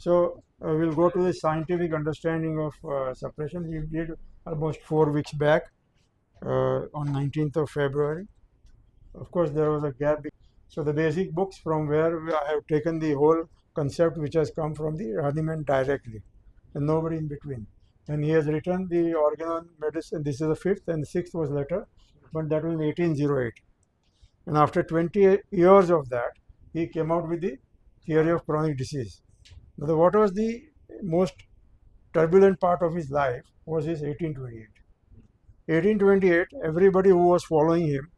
So we'll go to the scientific understanding of suppression. We did almost 4 weeks back on 19th of February. Of course, there was a gap. So the basic books from where I have taken the whole concept which has come from the Radiman directly, and nobody in between. And he has written the organ medicine. This is the fifth, and the sixth was later, but that was in 1808. And after 20 years of that, he came out with the theory of chronic disease. Now, what was the most turbulent part of his life was his 1828. 1828, everybody who was following him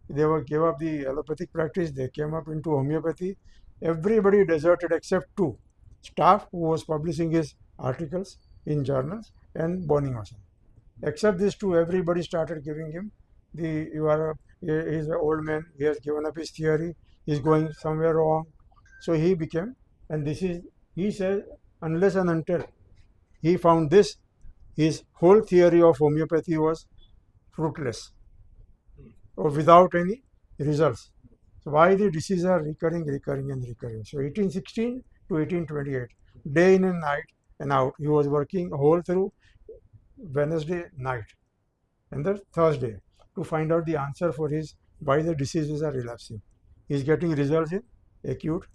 they gave up the allopathic practice, they came up into homeopathy. Everybody deserted except two: Staff, who was publishing his articles in journals, and Bonington. Except these two, everybody started giving him he's an old man, he has given up his theory, he's going somewhere wrong. So he became, and he says, unless and until he found this, his whole theory of homeopathy was fruitless or without any results. So why the diseases are recurring. So 1816 to 1828, day in and night and out, he was working whole through Wednesday night and the Thursday to find out the answer for why the diseases are relapsing. He is getting results in acute,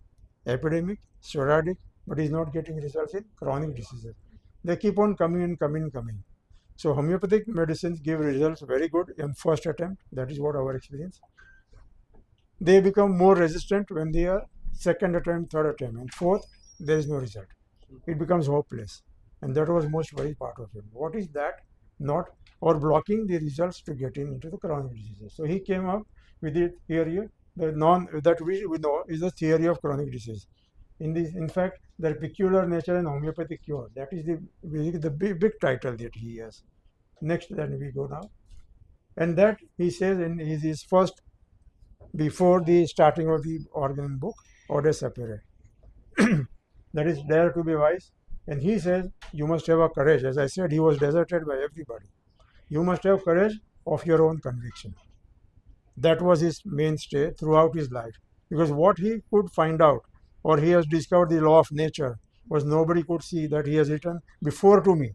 epidemic, sporadic, but he is not getting results in chronic diseases. They keep on coming and coming. So homeopathic medicines give results very good in first attempt. That is what our experience. They become more resistant when they are second attempt, third attempt, and fourth, there is no result. It becomes hopeless. And that was most very part of it. What is that? Not or blocking the results to get into the chronic diseases. So he came up with the theory, that we know is the theory of chronic disease. In fact, their peculiar nature and homeopathic cure. That is the big title that he has. Next, then we go now. And that he says in his first, before the starting of the organ book, Order Separate. That is, dare to be wise. And he says, you must have a courage. As I said, he was deserted by everybody. You must have courage of your own conviction. That was his mainstay throughout his life. Because what he could find out, or he has discovered the law of nature, was nobody could see that he has written before to me.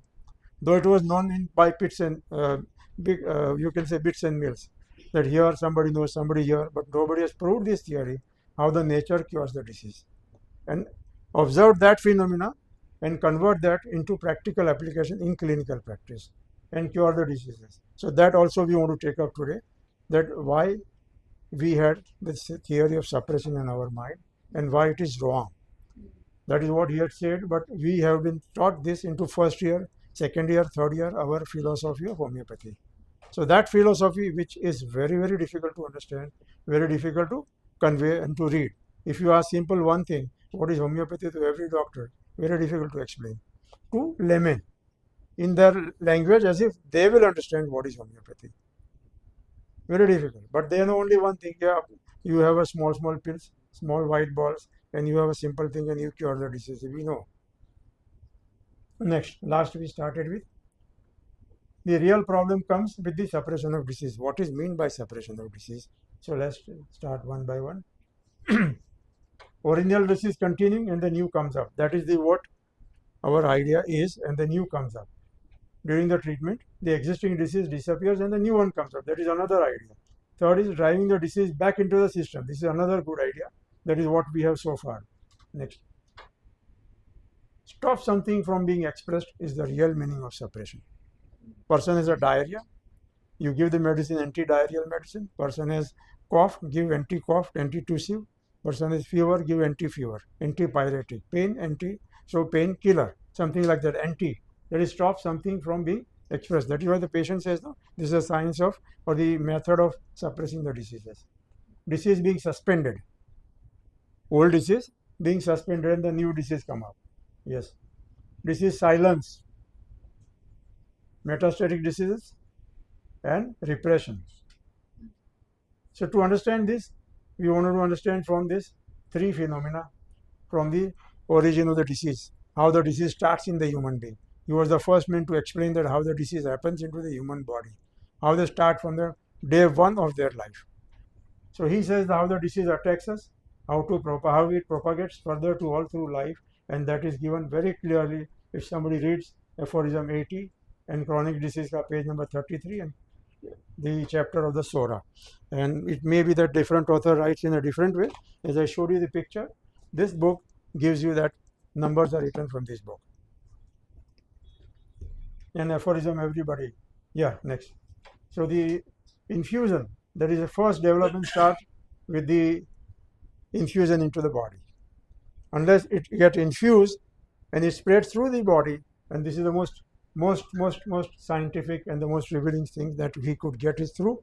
Though it was known by bits and you can say bits and mills, that here somebody knows somebody here, but nobody has proved this theory, how the nature cures the disease. And observe that phenomena and convert that into practical application in clinical practice and cure the diseases. So that also we want to take up today, that why we had this theory of suppression in our mind and why it is wrong. That is what he had said, but we have been taught this into first year, second year, third year, our philosophy of homeopathy. So that philosophy, which is very, very difficult to understand, very difficult to convey and to read. If you ask simple one thing, what is homeopathy, to every doctor, very difficult to explain. To laymen, in their language, as if they will understand what is homeopathy. Very difficult. But they know only one thing, you have a small pills, small white balls, and you have a simple thing and you cure the disease. We know. Next, last we started with, the real problem comes with the suppression of disease. What is meant by suppression of disease? So let's start one by one. Original disease continuing and the new comes up. That is what our idea is, and the new comes up. During the treatment, the existing disease disappears and the new one comes up. That is another idea. Third is driving the disease back into the system. This is another good idea. That is what we have so far. Next. Stop something from being expressed is the real meaning of suppression. Person has a diarrhea, you give the medicine, anti-diarrheal medicine. Person has cough, give anti-cough, anti-tussive. Person has fever, give anti-fever, anti-pyretic. Pain, pain killer, something like that, That is, stop something from being expressed. That is why the patient says, no, this is a science of, or the method of suppressing the diseases. Disease being suspended. Old disease being suspended and the new disease come up. Yes. Disease silence. Metastatic diseases and repression. So to understand this, we wanted to understand from this three phenomena, from the origin of the disease, how the disease starts in the human being. He was the first man to explain that how the disease happens into the human body, how they start from the day one of their life. So he says how the disease attacks us, how it propagates further to all through life, and that is given very clearly if somebody reads aphorism 80 and chronic disease ka page number 33 and the chapter of the Sora. And it may be that different author writes in a different way. As I showed you the picture, this book gives you that numbers are written from this book. And aphorism everybody. Yeah, next. So the infusion, that is the first development starts with the infusion into the body. Unless it gets infused and it spreads through the body, and this is the most scientific and the most revealing thing that he could get is through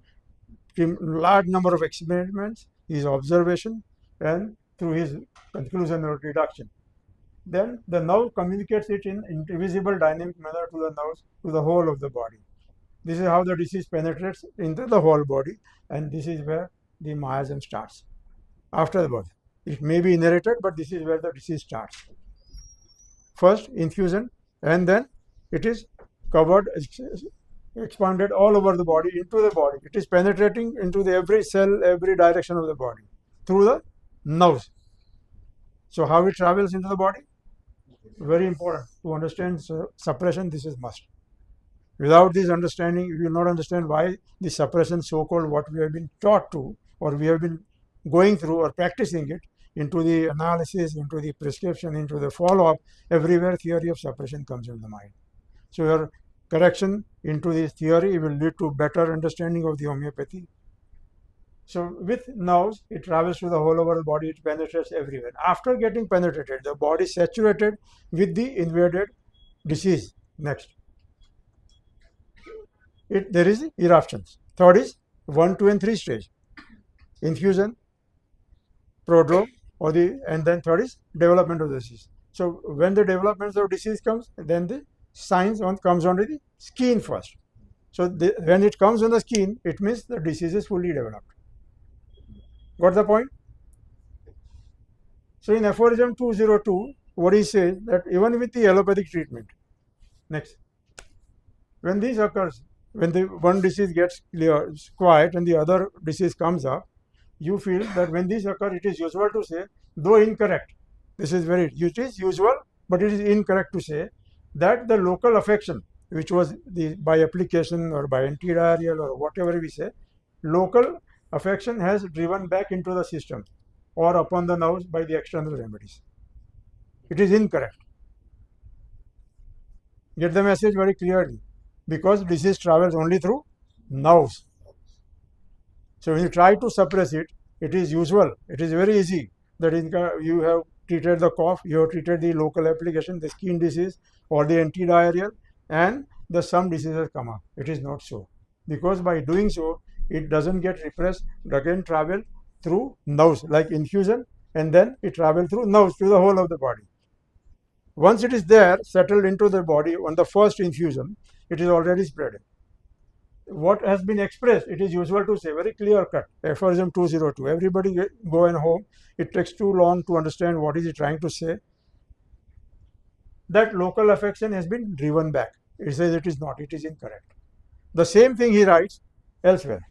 large number of experiments, his observation, and through his conclusion or deduction. Then the nerve communicates it in invisible dynamic manner to the nerves, to the whole of the body. This is how the disease penetrates into the whole body, and this is where the miasm starts. After the birth, it may be inherited, but this is where the disease starts. First infusion, and then it is covered, expanded all over the body, into the body. It is penetrating into the every cell, every direction of the body through the nerves. So how it travels into the body? Very important to understand suppression. This is must. Without this understanding, you will not understand why the suppression, so-called what we have been taught to, or we have been going through or practicing it, into the analysis, into the prescription, into the follow-up, everywhere theory of suppression comes into the mind. So your correction into this theory will lead to better understanding of the homeopathy. So with nerves, it travels to the whole over the body, it penetrates everywhere. After getting penetrated, the body is saturated with the invaded disease. Next. There is eruptions. Third is 1, 2, and 3 stage. Infusion, prodrome, and then third is development of the disease. So when the development of disease comes, then the signs comes onto the skin first. So when it comes on the skin, it means the disease is fully developed. Got the point? So in aphorism 202, what he says that even with the allopathic treatment, next, when this occurs, when the one disease gets quiet and the other disease comes up, you feel that when this occurs, it is usual to say, though incorrect, this is it is usual, but it is incorrect to say that the local affection, which was by application or by antidiarrheal or whatever we say, local affection has driven back into the system or upon the nerves by the external remedies. It is incorrect. Get the message very clearly, because disease travels only through nerves. So when you try to suppress it, it is usual, it is very easy that you have treated the cough, you have treated the local application, the skin disease or the antidiarrheal, and some diseases come up. It is not so, because by doing so, it doesn't get repressed, again travel through nerves like infusion, and then it travels through nerves to the whole of the body. Once it is there, settled into the body on the first infusion, it is already spreading. What has been expressed, it is usual to say, very clear cut, aphorism 202. Everybody go and home. It takes too long to understand what is he trying to say. That local affection has been driven back. It says it is not, it is incorrect. The same thing he writes elsewhere.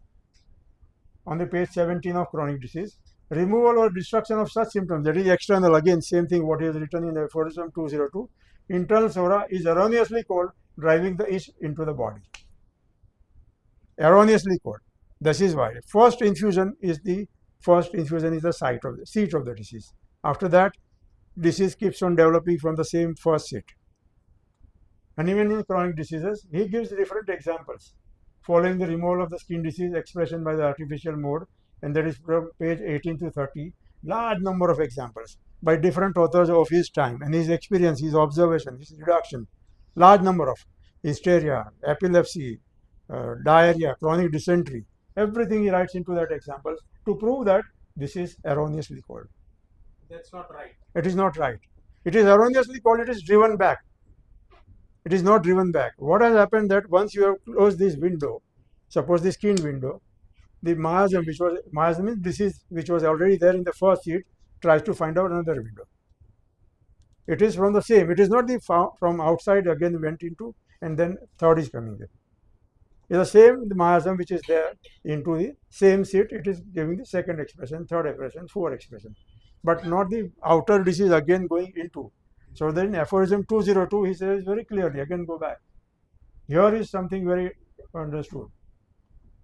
On the page 17 of chronic disease, removal or destruction of such symptoms, that is external, again same thing what he has written in aphorism 202. Internal sora is erroneously called driving the itch into the body. Erroneously called. This is why first infusion is the seat of the disease. After that, disease keeps on developing from the same first seat. And even in chronic diseases, he gives different examples. Following the removal of the skin disease expression by the artificial mode, and that is from page 18 to 30, large number of examples by different authors of his time and his experience, his observation, his deduction, large number of hysteria, epilepsy, diarrhea, chronic dysentery, everything he writes into that examples to prove that this is erroneously called. That's not right. It is not right. It is erroneously called, it is driven back. It is not driven back. What has happened that once you have closed this window, suppose the skin window, the miasm, miasm means disease which was already there in the first seat, tries to find out another window. It is from the same. It is not from outside again went into, and then third is coming in. It is the same miasm which is there into the same seat. It is giving the second expression, third expression, fourth expression. but not the outer disease again going into. So then aphorism 202, he says very clearly, again go back. Here is something very understood.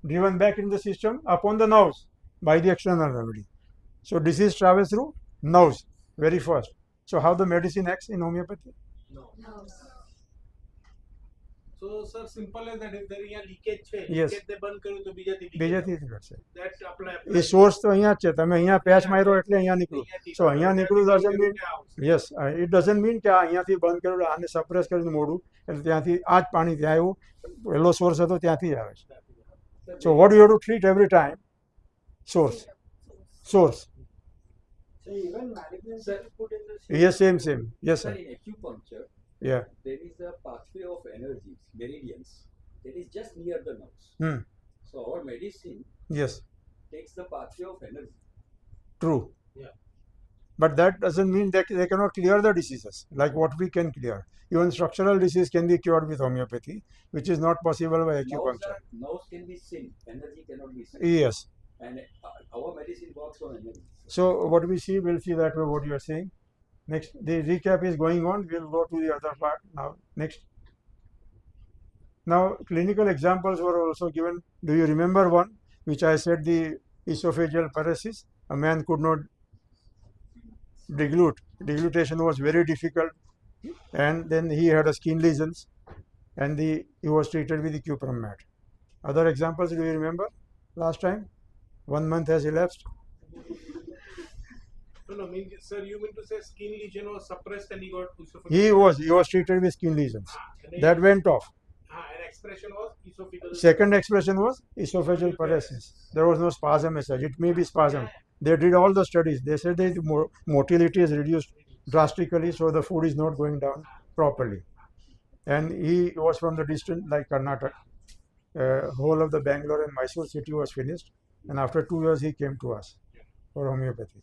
Driven back in the system upon the nerves by the external remedy. So disease travels through nerves very first. So how the medicine acts in homeopathy? No. So sir, simple as that. If there અહીંયા leakage છે, Yes. leakage ને બંધ કર્યું તો બીજાથી leakage બીજાથી આવે. જ ઘટશે. That apply. એ સોર્સ તો અહીંયા જ છે. તમે અહીંયા પેચ માર્યો એટલે અહીંયા નીકળું. સો અહીંયા નીકળું doesn't mean yes, it doesn't mean કે આ અહીંયાથી બંધ કર્યું આને સપ્રેસ કરીને મોડું એટલે ત્યાંથી આ જ પાણી ત્યાં આવ્યું પહેલો સોર્સ હતો ત્યાંથી જ આવે છે. So what you have to treat every time? Source. Source. So even malignancy is put in the Yes, same. Yes, Sir, sir. in acupuncture, Yeah. there is a pathway of energies, meridians, that is just near the nerves. Hmm. So our medicine Yes. takes the pathway of energy. True. Yeah. But that doesn't mean that they cannot clear the diseases like what we can clear. Even structural disease can be cured with homeopathy, which is not possible by acupuncture. Nerves can be seen, energy cannot be seen. Yes. And our medicine works on energy. So what we see, we'll see that what you are saying. Next, the recap is going on. We'll go to the other part now. Next. Now, clinical examples were also given. Do you remember one, which I said the esophageal paresis? A man could not deglute. Deglutation was very difficult, and then he had a skin lesions, and he was treated with the cuprum mat. Other examples, do you remember last time? 1 month has elapsed. No, sir, you mean to say skin lesion was suppressed and he got esophageal? He was treated with skin lesions. That went off. And expression was esophageal. Second expression was esophageal paresis. There was no spasm as such. It may be spasm. They did all the studies. They said that the motility is reduced drastically, so the food is not going down properly. And he was from the distant, like Karnataka. Whole of the Bangalore and Mysore city was finished. And after 2 years, he came to us for homeopathy.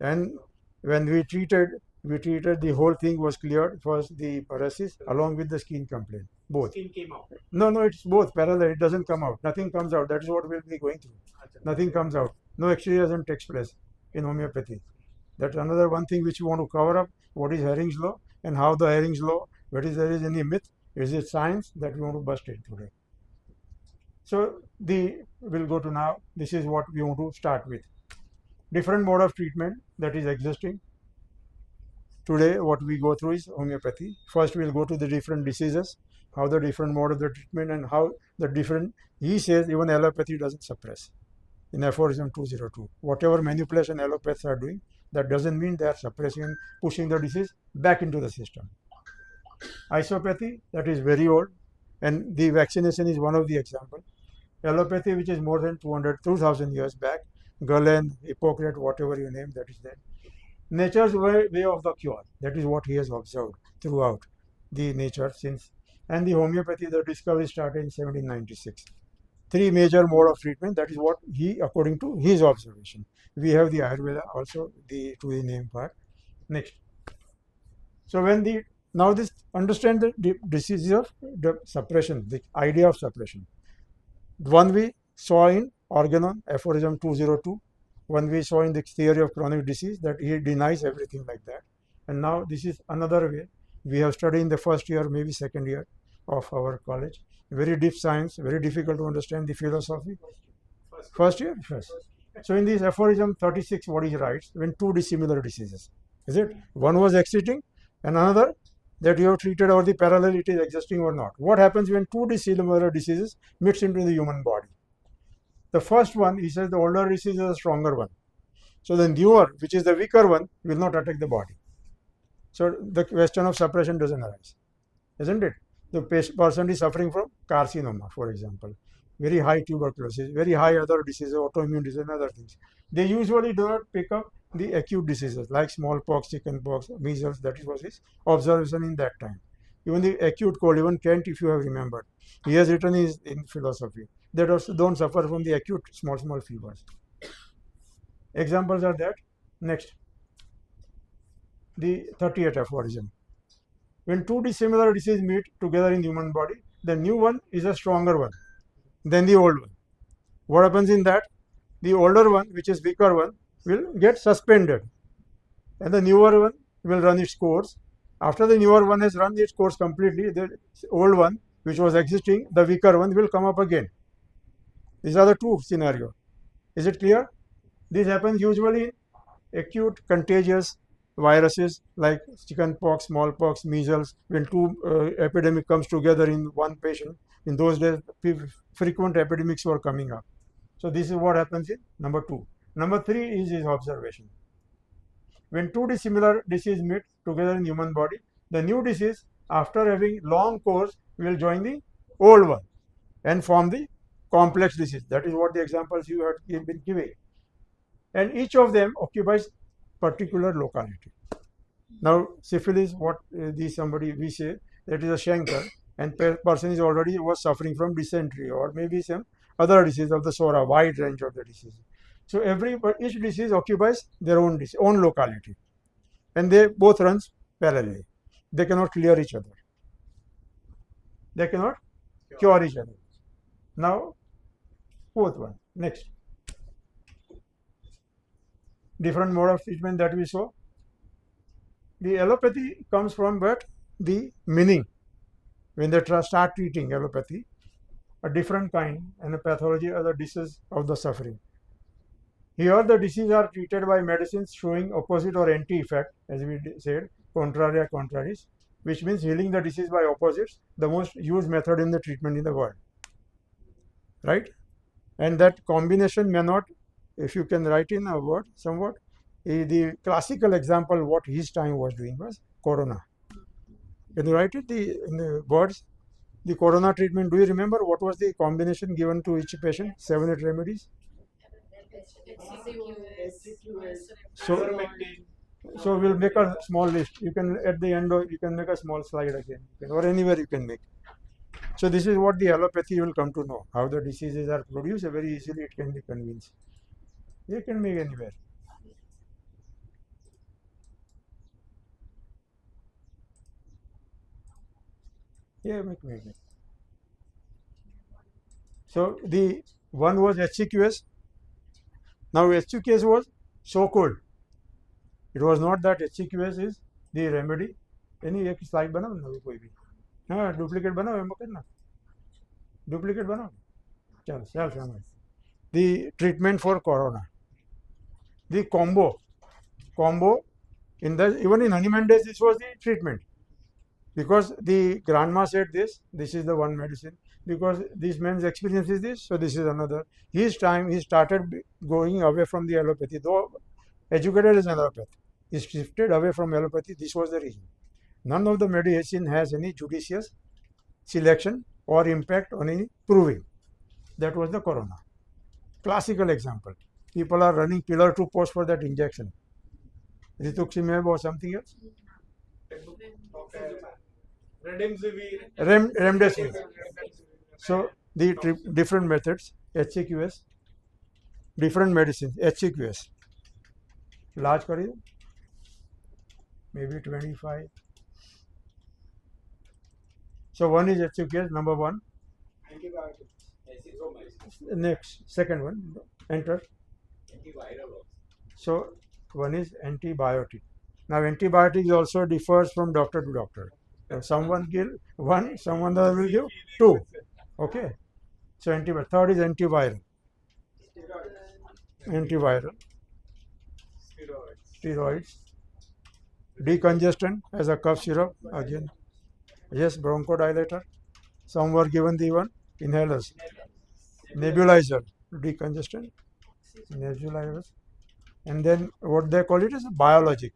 And when we treated the whole thing was cleared. First the paresis along with the skin complaint. Both. Skin came out. No, it's both parallel. It doesn't come out. Nothing comes out. That is what we'll be going through. Nothing comes out. No extremism takes place in homeopathy. That's another one thing which you want to cover up. What is Herring's law and how the Herring's law, whether there is any myth, is it science that we want to bust in today. So we'll go to now. This is what we want to start with. Different mode of treatment that is existing. Today what we go through is homeopathy. First we'll go to the different diseases, how the different mode of the treatment and how the different, he says even allopathy doesn't suppress. In aphorism 202, whatever manipulation allopaths are doing, that doesn't mean they are suppressing and pushing the disease back into the system. Isopathy, that is very old, and the vaccination is one of the examples. Allopathy, which is more than 2,000 years back, Galen, Hippocrates, whatever you name, that is there. Nature's way of the cure, that is what he has observed throughout the nature since. And the homeopathy, the discovery started in 1796. Three major mode of treatment, that is what he, according to his observation. We have the Ayurveda also, to the name part. Next. So when now this, understand the disease of the suppression, the idea of suppression. One we saw in Organon, aphorism 202. One we saw in the theory of chronic disease, that he denies everything like that. And now this is another way. We have studied in the first year, maybe second year of our college. Very deep science, very difficult to understand the philosophy. First year? Yes. So in this aphorism 36, what he writes, when two dissimilar diseases, is it? One was exciting and another that you have treated, or the parallel it is existing or not. What happens when two dissimilar diseases mix into the human body? The first one, he says the older disease is a stronger one. So the newer, which is the weaker one, will not attack the body. So the question of suppression doesn't arise, isn't it? The person is suffering from carcinoma, for example, very high tuberculosis, very high other diseases, autoimmune diseases and other things. They usually do not pick up the acute diseases like smallpox, chickenpox, measles. That was his observation in that time. Even the acute cold, even Kent, if you have remembered, he has written in philosophy, that also don't suffer from the acute small fevers. Examples are that. Next, the 38th aphorism. When two dissimilar diseases meet together in the human body, the new one is a stronger one than the old one. What happens in that? The older one, which is weaker one, will get suspended and the newer one will run its course. After the newer one has run its course completely, the old one which was existing, the weaker one will come up again. These are the two scenarios. Is it clear? This happens usually in acute contagious viruses like chickenpox, smallpox, measles. When two epidemic comes together in one patient, in those days frequent epidemics were coming up. So this is what happens in number 2. Number 3 is his observation. When two dissimilar diseases meet together in human body, the new disease, after having long course, will join the old one and form the complex disease. That is what the examples you have been giving. And each of them occupies particular locality. Now, syphilis, what somebody we say that is a chancre, and person is already was suffering from dysentery or maybe some other disease of the sort, a wide range of the disease. So each disease occupies their own locality, and they both runs parallelly. They cannot clear each other. They cannot cure each other. Now, fourth one, next. Different mode of treatment that we saw. The allopathy comes from what? The meaning. When they start treating allopathy, a different kind and a pathology are the diseases of the suffering. Here the diseases are treated by medicines showing opposite or anti-effect, as we said, contraria contraris, which means healing the disease by opposites, the most used method in the treatment in the world. Right? And that combination may not, if you can write in a word somewhat, the classical example what his time was doing was corona. Can you write it in the words? The corona treatment, do you remember what was the combination given to each patient? 7 8 remedies. So we'll make a small list. You can at the end you can make a small slide again, or anywhere you can make. So this is what the allopathy will come to know, how the diseases are produced. Very easily it can be convinced. You can make anywhere. Yeah, make. So the one was HCQS. Now HCQS was so called. It was not that HCQS is the remedy. Any एक slide बनाओ ना कोई भी. हाँ duplicate बनाओ M करना. Duplicate बनाओ. चल समझ. The treatment for corona. The combo in the even in Hahnemann days this was the treatment. Because the grandma said this is the one medicine. Because this man's experience is this, so this is another. His time he started going away from the allopathy, though educated as an allopathy. He shifted away from allopathy. This was the reason. None of the medicine has any judicious selection or impact on any proving. That was the corona. Classical example. People are running pillar to post for that injection. Rituximab or something else? Remdesivir. So the different methods, HCQS, different medicines, HCQS. Large career, maybe 25. So one is HCQS, number 1. Antibiotics. Next, second one, enter. Antiviral. So one is antibiotic. Now antibiotic also differs from doctor to doctor. Someone give 1, someone else will give 2. Okay. So antibiotic. Third is antiviral. Steroids. Decongestant as a cough syrup again. Yes, bronchodilator. Some were given the one inhalers. Nebulizer, decongestant. Nebulizers. And then what they call it is biologic.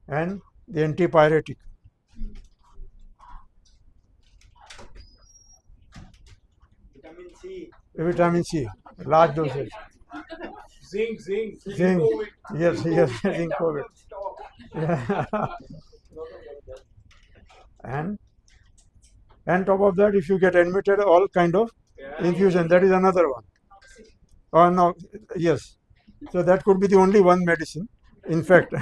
And the antipyretic. Vitamin C, large dosage. Zinc. Yes, zinc COVID. Yeah. And top of that, if you get admitted, all kind of infusion, that is another one. Oh no, yes. So that could be the only one medicine, in fact.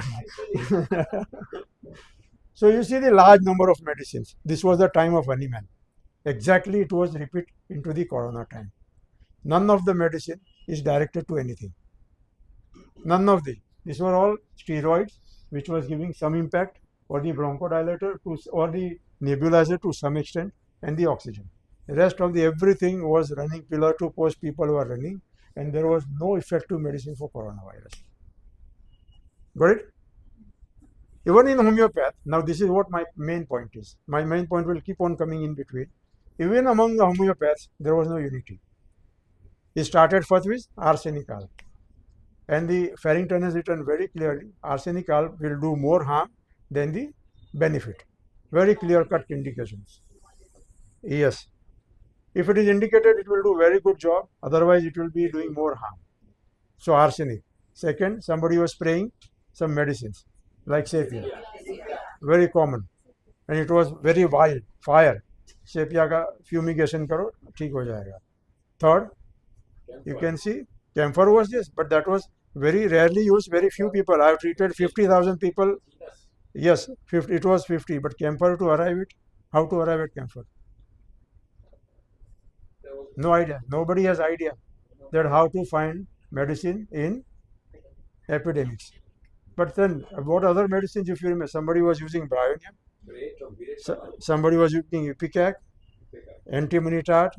So you see the large number of medicines. This was the time of Hahnemann. Exactly, it was repeat into the corona time. None of the medicine is directed to anything. None of these were all steroids, which was giving some impact, or the bronchodilator or the nebulizer to some extent, and the oxygen. The rest of the everything was running pillar to post. People were running, and there was no effective medicine for coronavirus. Got it? Even in homeopath, now this is what my main point is. My main point will keep on coming in between. Even among the homeopaths, there was no unity. He started first with arsenic alb. And the Farrington has written very clearly, arsenic alb will do more harm than the benefit. Very clear-cut indications. Yes. If it is indicated, it will do very good job. Otherwise, it will be doing more harm. So arsenic. Second, somebody was spraying some medicines like sepia. Very common. And it was very wild. Fire. Sepia का fumigation करो ठीक हो जाएगा. Third, you can see camphor was this, but that was very rarely used. Very few people. I have treated 50,000 people. Yes, 50, it was 50. But camphor to arrive it, how to arrive at camphor? No idea. Nobody has idea that how to find medicine in epidemics. But then, what other medicines? If you remember, somebody was using bryonium. Somebody was using ipecac, antimonitat,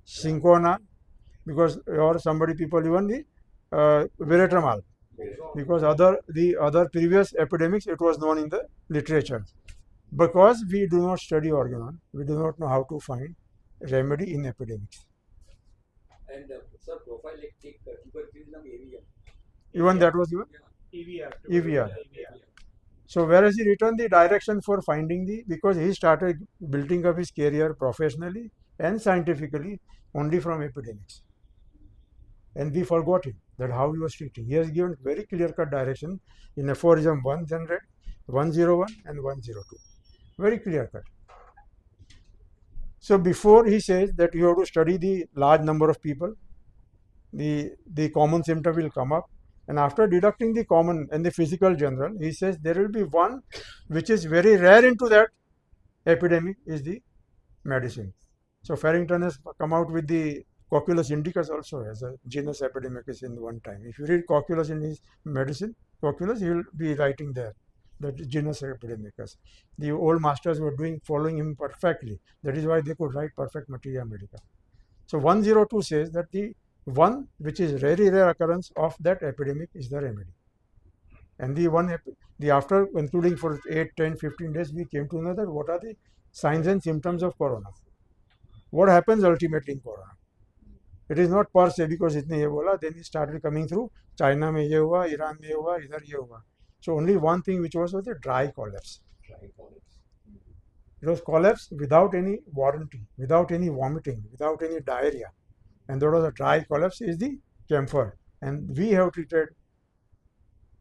cinchona, because or somebody people even the viratramal, because the other previous epidemics it was known in the literature. Because we do not study organon, we do not know how to find remedy in epidemics. And sir, prophylactic tuberculosis avium. Even that was given EVR. EVR. So where has he written the direction for finding because he started building up his career professionally and scientifically only from epidemics. And we forgot him, that how he was treating. He has given very clear-cut direction in aphorism 100, 101 and 102. Very clear-cut. So before he says that you have to study the large number of people, the common symptom will come up. And after deducting the common and the physical general, he says there will be one which is very rare into that epidemic is the medicine. So Farrington has come out with the Cocculus indicus also as a genus epidemicus in one time. If you read Cocculus in his medicine, Cocculus, he will be writing there that genus epidemicus. The old masters were following him perfectly. That is why they could write perfect materia medica. So 102 says that the one which is very rare occurrence of that epidemic is the remedy. And the after concluding for 8, 10, 15 days, we came to know that what are the signs and symptoms of corona. What happens ultimately in corona? It is not per se because itne ye bola, then it started coming through China mein ye hua, Iran mein hua, idhar ye hua. So only one thing which was a dry collapse. It was collapse without any warranty, without any vomiting, without any diarrhea. And that was a dry collapse is the camphor. And we have treated,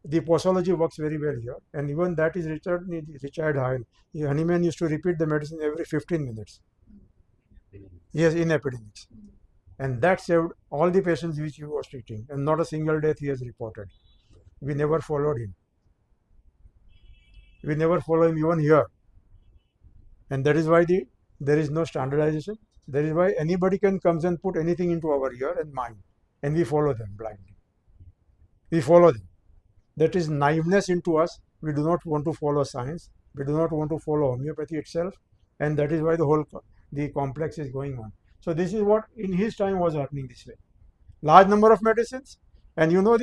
the posology works very well here. And even that is Richard Hyle. Honeyman used to repeat the medicine every 15 minutes. Yes, in epidemics. And that saved all the patients which he was treating. And not a single death he has reported. We never followed him. We never follow him even here. And that is why there is no standardization. That is why anybody can come and put anything into our ear and mind. And we follow them blindly. We follow them. That is naiveness into us. We do not want to follow science. We do not want to follow homeopathy itself. And that is why the complex is going on. So this is what in his time was happening this way. Large number of medicines. And you know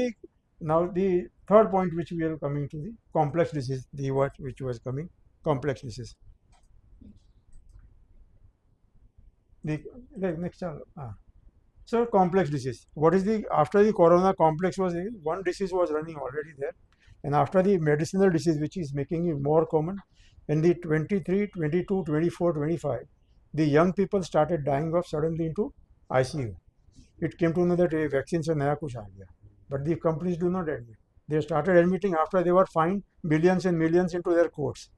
now the third point which we are coming to, the complex disease, the word which was coming, complex disease. The next So complex disease. What is after the corona complex was one disease was running already there, and after the medicinal disease which is making it more common, in the 23, 22, 24, 25, the young people started dying off suddenly into ICU. It came to know that vaccine se naya kuch aa gaya, but the companies do not admit. They started admitting after they were fined billions and millions into their courts.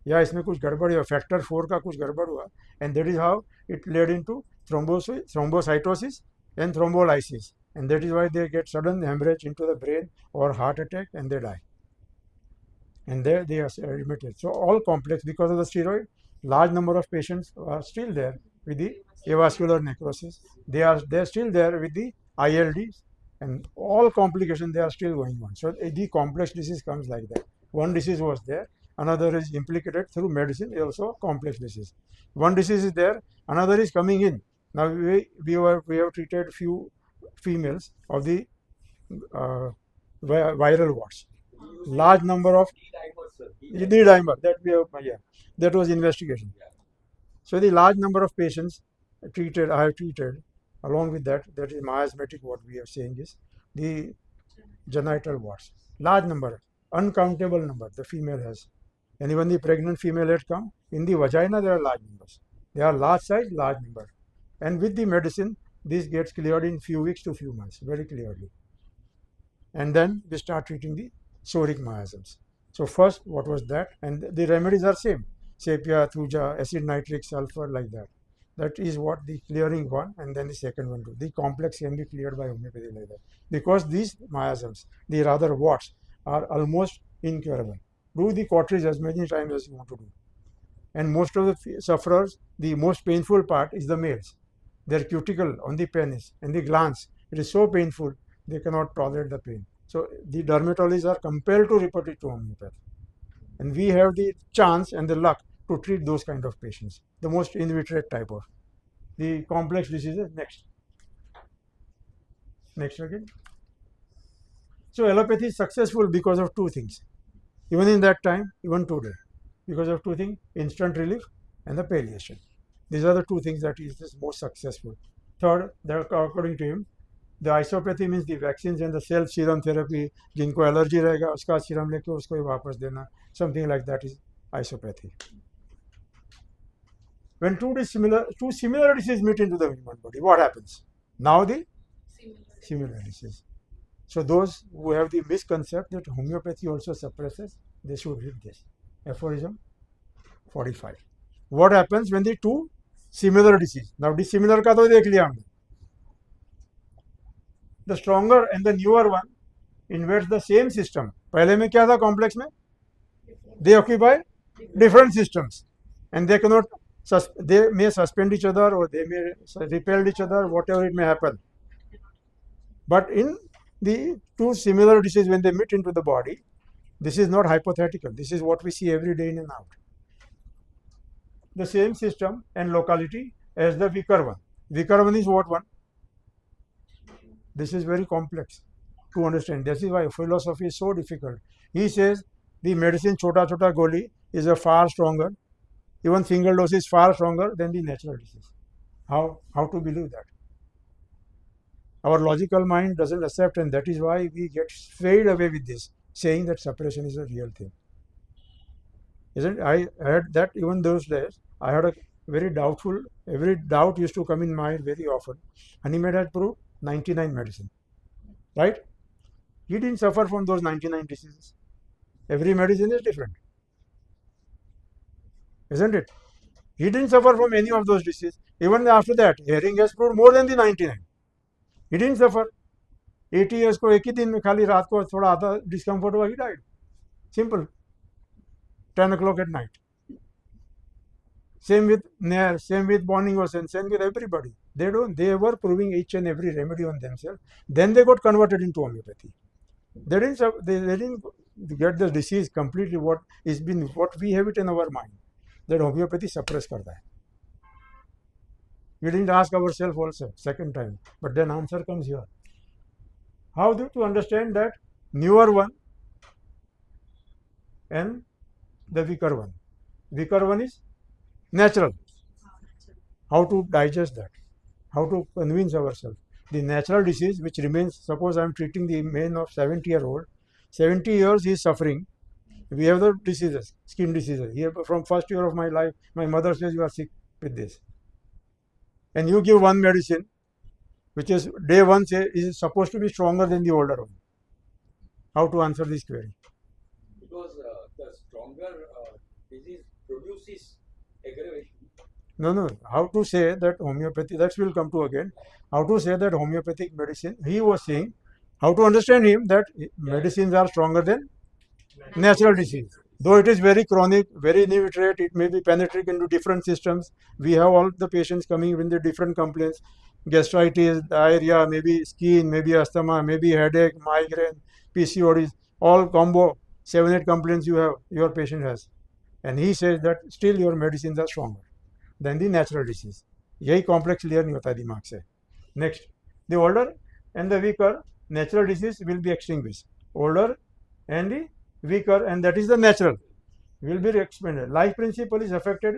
या इसमें कुछ गड़बड़ हुआ, factor 4 का कुछ गड़बड़ हुआ, and that is how it led into thrombocytosis and thrombolysis, and that is why they get sudden hemorrhage into the brain or heart attack and they die. And there they are admitted. So all complex because of the steroid. Large number of patients are still there with the avascular necrosis. They're still there with the ILD, And all complications, they are still going on. So the complex disease comes like that. One disease was there, another is implicated through medicine, also complex disease. One disease is there, another is coming in. Now we have treated few females of the viral warts. Large number of D-dimer that we have, that was investigation. So the large number of patients I have treated, along with that, that is miasmatic. What we are saying is the genital warts. Large number, uncountable number the female has. And even the pregnant female had come, in the vagina there are large numbers. They are large size, large number. And with the medicine, this gets cleared in few weeks to few months, very clearly. And then we start treating the psoric miasms. So first, what was that? And the remedies are same. Sepia, thuja, acid nitric, sulfur, like that. That is what the clearing one, and then the second one too. The complex can be cleared by homeopathy like that. Because these miasms, the rather warts, are almost incurable. Do the cartridge as many times as you want to do. And most of the sufferers, the most painful part is the males. Their cuticle on the penis and the glands, it is so painful, they cannot tolerate the pain. So the dermatologists are compelled to report it to homeopathy. And we have the chance and the luck to treat those kind of patients, the most inveterate type of. The complex diseases, next. Next again. So allopathy is successful because of two things. Even in that time, even today. Because of two things, instant relief and the palliation. These are the two things that is most successful. Third, according to him, the isopathy means the vaccines and the self serum therapy. जिनको allergy रहेगा उसका serum लेके उसको ही वापस देना, something like that is isopathy. When two similar diseases meet into the human body, what happens? Now the similar disease. So those who have the misconcept that homeopathy also suppresses, they should read this. Aphorism 45. What happens when the two similar disease? Now dissimilar का तो देख लिया हमने. The stronger and the newer one invades the same system. पहले में क्या था complex में? They occupy different systems, and they cannot. They may suspend each other, or they may repel each other, whatever it may happen. But in the two similar diseases, when they meet into the body, this is not hypothetical. This is what we see every day in and out. The same system and locality as the weaker one. Weaker one is what one? This is very complex to understand. This is why philosophy is so difficult. He says the medicine chota goli is a far stronger, even single dose is far stronger than the natural disease. How to believe that? Our logical mind doesn't accept, and that is why we get swayed away with this, saying that suppression is a real thing. Isn't it? I heard that even those days, I had a very doubtful, every doubt used to come in mind very often. Hahnemann had proved 99 medicine, right? He didn't suffer from those 99 diseases. Every medicine is different, isn't it? He didn't suffer from any of those diseases. Even after that, Herring has proved more than the 99. He didn't suffer. 80 years को एक ही दिन में खाली रात को थोड़ा आधा discomfort हुआ, he died. Simple. 10 o'clock at night. Same with Nair, same with Bonningosen, same with everybody. They were proving each and every remedy on themselves. Then they got converted into homeopathy. They didn't get the disease completely. What we have it in our mind, that homeopathy suppress करता है. We didn't ask ourselves also second time, but then answer comes here. How to understand that newer one and the weaker one? Weaker one is natural. How to digest that? How to convince ourselves? The natural disease which remains, suppose I am treating the man of 70-year-old, 70 years he is suffering. We have the diseases, skin diseases. Here, from first year of my life, my mother says you are sick with this. And you give one medicine, which is day one is supposed to be stronger than the older one. How to answer this query? Because the stronger disease produces aggravation. No. How to say that homeopathy, that will come to again. How to say that homeopathic medicine, he was saying, how to understand him that medicines are stronger than natural disease. Though it is very chronic, very inveterate, it may be penetrating into different systems. We have all the patients coming with the different complaints. gastritis, diarrhea, maybe skin, maybe asthma, maybe headache, migraine, PCODs, all combo, 7-8 complaints your patient has. And he says that still your medicines are stronger than the natural disease. यही complex clear नहीं होता दिमाग से. Next, the older and the weaker, natural disease will be extinguished. Older and the weaker, and that is the natural, will be expanded. Life principle is affected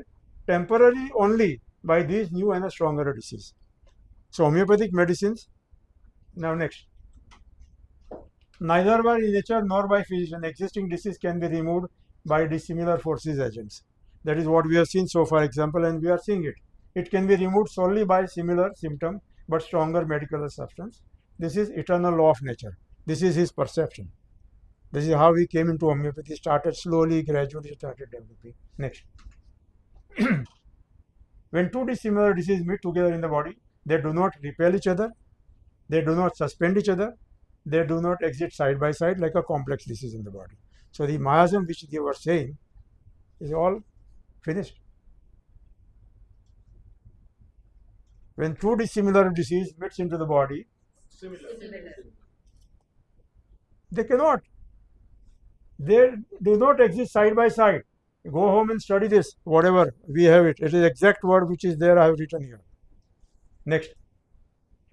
temporarily only by these new and a stronger disease. So homeopathic medicines. Now next, neither by nature nor by physician existing disease can be removed by dissimilar forces agents. That is what we have seen so far example, and we are seeing it. It can be removed solely by similar symptom but stronger medical substance. This is eternal law of nature. This is his perception. This is how he came into homeopathy, started slowly, gradually started developing. Next. When two dissimilar diseases meet together in the body, they do not repel each other, they do not suspend each other, they do not exist side by side like a complex disease in the body. So the miasm which they were saying is all finished. When two dissimilar disease meets into the body, Similar. they cannot. They do not exist side by side. Go home and study this, whatever, we have it. It is exact word which is there, I have written here. Next.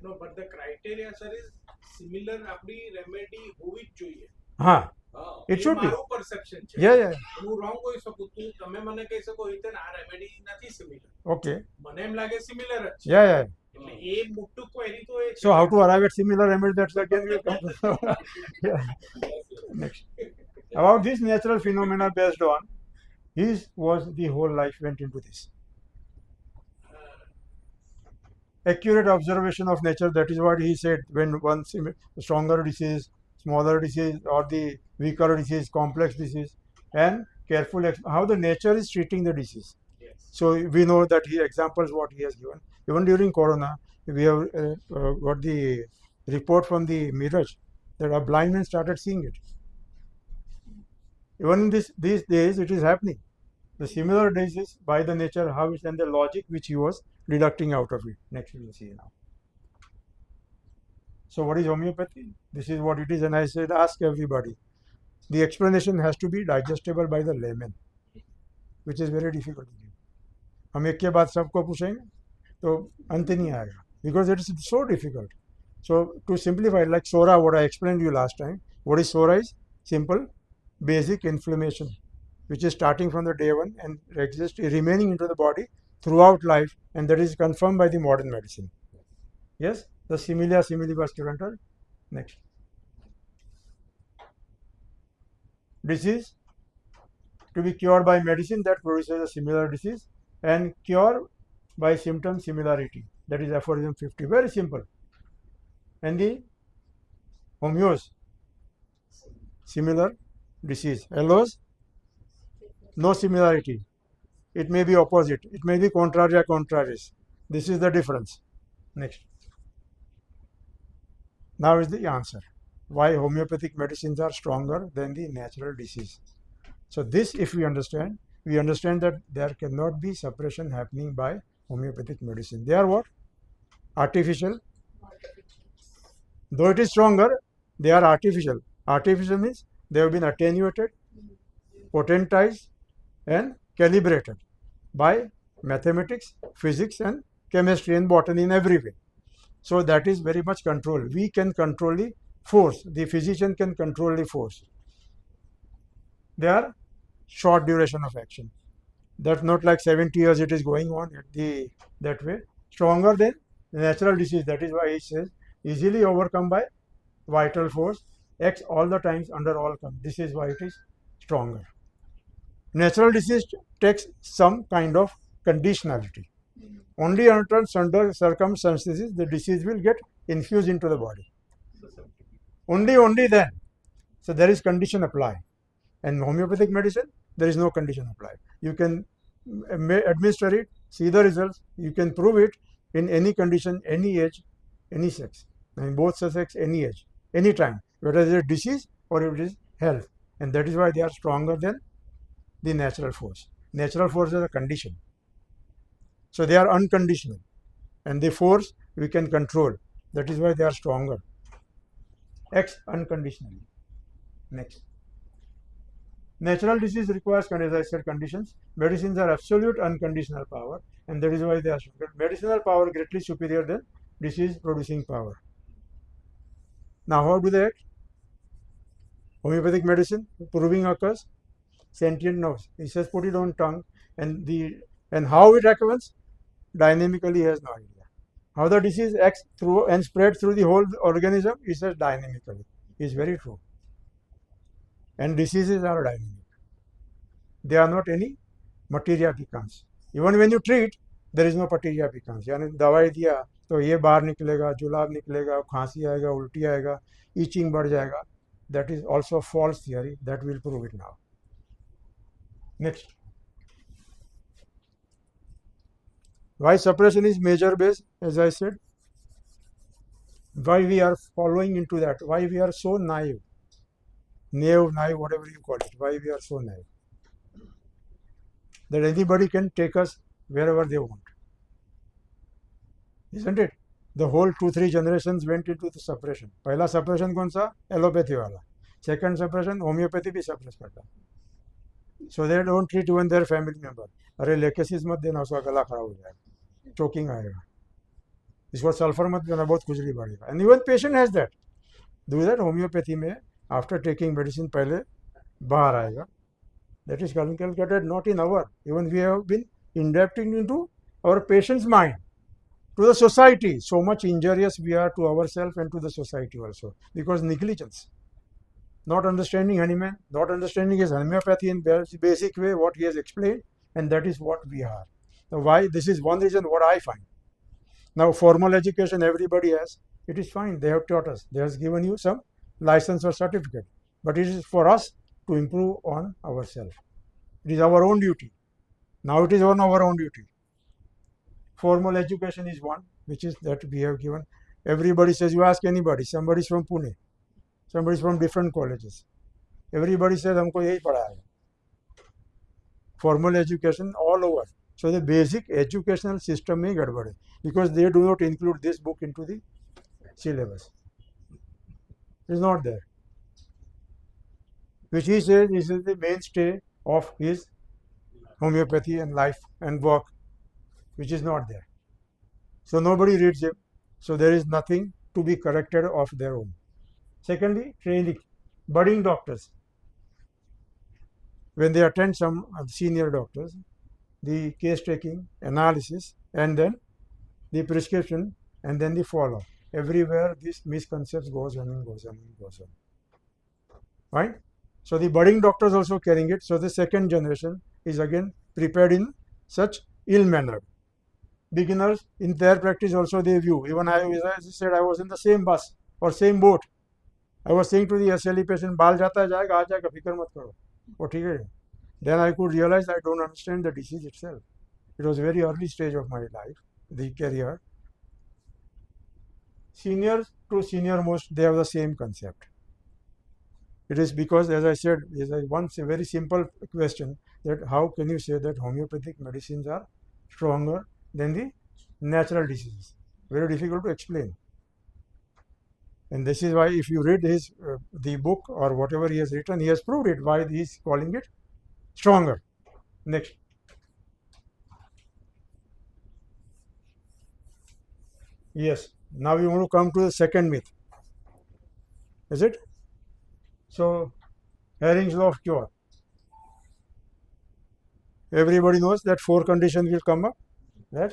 No, but the criteria, sir, is similar આપણી remedy હોવી જ જોઈએ. हाँ, Ah, it should be. મારું perception છે. Yeah, yeah. હું wrong હોઈ શકું. તમે મને કહી શકો હિતેન આ રેમેડી નથી similar. Okay. મને એમ લાગે similar જ છે. Yeah, yeah. એટલે એ મોટું query તો એ છે. So how to arrive at similar remedy, that's again will come. Yeah. Next. About this natural phenomena based on, his was the whole life went into this. Accurate observation of nature, that is what he said when one stronger disease, smaller disease, or the weaker disease, complex disease, and careful how the nature is treating the disease. Yes. So we know that he examples what he has given. Even during Corona, we have got the report from the mirrors that a blind man started seeing it. Even in these days, it is happening. The similar disease by the nature, how it and the logic which he was deducting out of it. Next we will see now. So what is homeopathy? This is what it is, and I said ask everybody. The explanation has to be digestible by the layman, which is very difficult to do. हम एक के बाद सबको पूछेंगे तो अंत नहीं आएगा, because it is so difficult. So to simplify, like Sora, what I explained to you last time, what is Sora is simple, basic inflammation, which is starting from the day one and remaining into the body throughout life, and that is confirmed by the modern medicine. Yes, the similia similibus. Next. Disease to be cured by medicine that produces a similar disease, and cure by symptom similarity. That is aphorism 50. Very simple. And the homeos, similar disease. Allos, no similarity. It may be opposite. It may be contraria contraris. This is the difference. Next. Now is the answer. Why homeopathic medicines are stronger than the natural disease. So this, if we understand that there cannot be suppression happening by homeopathic medicine. They are what? Artificial. Though it is stronger, they are artificial. Artificial means they have been attenuated, potentized, and calibrated by mathematics, physics, and chemistry and botany in every way. So that is very much control. We can control the force. The physician can control the force. They are short duration of action. That's not like 70 years it is going on that way. Stronger than natural disease. That is why he says easily overcome by vital force, acts all the times under all come. This is why it is stronger. Natural disease takes some kind of conditionality. Only under circumstances the disease will get infused into the body. Only then. So there is condition apply. And homeopathic medicine, there is no condition applied. You can administer it, see the results, you can prove it in any condition, any age, any sex. In both sex, any age, any time, whether it is a disease or it is health. And that is why they are stronger than the natural force. Natural force is a condition. So they are unconditional. And the force we can control. That is why they are stronger. X unconditionally. Next. Natural disease requires, as I said, conditions. Medicines are absolute unconditional power, and that is why they are stronger. Medicinal power greatly superior than disease producing power. Now, how do they act? Homeopathic medicine, proving occurs, sentient nerves. He says put it on tongue, and how it happens, dynamically he has no idea. How the disease acts through and spread through the whole organism, he says dynamically. Is very true. And diseases are dynamic. They are not any materia becomes. Even when you treat, there is no materia becomes. यानी दवाई दिया तो ये बाहर निकलेगा, जुलाब निकलेगा, खांसी आएगा, उल्टी आएगा, itching बढ़ जाएगा. That is also a false theory. That will prove it now. Next. Why suppression is major base, as I said. Why we are following into that. Why we are so naive. Naive, whatever you call it. Why we are so naive. That anybody can take us wherever they want. Isn't it? The whole 2-3 generations went into the suppression. पहला suppression कौन सा? Allopathy वाला. Second suppression, homeopathy भी suppress करता. So they don't treat even their family member. अरे lachesis मत देना, उसका गला खराब हो जाएगा, choking आएगा. इसको सल्फर मत देना, बहुत खुजली बढ़ेगा. And even patient has that. Do that homeopathy में after taking medicine पहले बाहर आएगा. That is calculated not in our. Even we have been indebting into our patient's mind. To the society, so much injurious we are to ourselves and to the society also, because negligence, not understanding Honeyman, not understanding his homeopathy in basic way, what he has explained, and that is what we are. Now, why? This is one reason what I find. Now, formal education everybody has, it is fine, they have taught us, they have given you some license or certificate, but it is for us to improve on ourselves. It is our own duty. Now it is on our own duty. Formal education is one, which is that we have given. Everybody says, you ask anybody, somebody is from Pune, somebody is from different colleges. Everybody says, हमको यही पढ़ाया. Formal education all over. So the basic educational system में गड़बड़ है, because they do not include this book into the syllabus. It is not there. Which he says is the mainstay of his homeopathy and life and work, which is not there. So nobody reads him. So there is nothing to be corrected of their own. Secondly, training, budding doctors. When they attend some senior doctors, the case taking, analysis, and then the prescription, and then the follow. Everywhere this misconception goes on and goes on and goes on. Right? So the budding doctors also carrying it. So the second generation is again prepared in such ill manner. Beginners in their practice also they view. Even I, as I said, I was in the same bus or same boat. I was saying to the SLE patient, बाल जाता जाएगा, आ जाएगा, फिक्र मत करो, वो ठीक है. Then I could realize I don't understand the disease itself. It was a very early stage of my life, the career. Seniors to senior most, they have the same concept. It is because, as I said, is once a very simple question, that how can you say that homeopathic medicines are stronger than the natural diseases? Very difficult to explain. And this is why if you read his the book or whatever he has written, he has proved it, why he is calling it stronger. Next. Yes, now we want to come to the second myth. Is it? So, Herring's law of cure. Everybody knows that 4 conditions will come up. Right?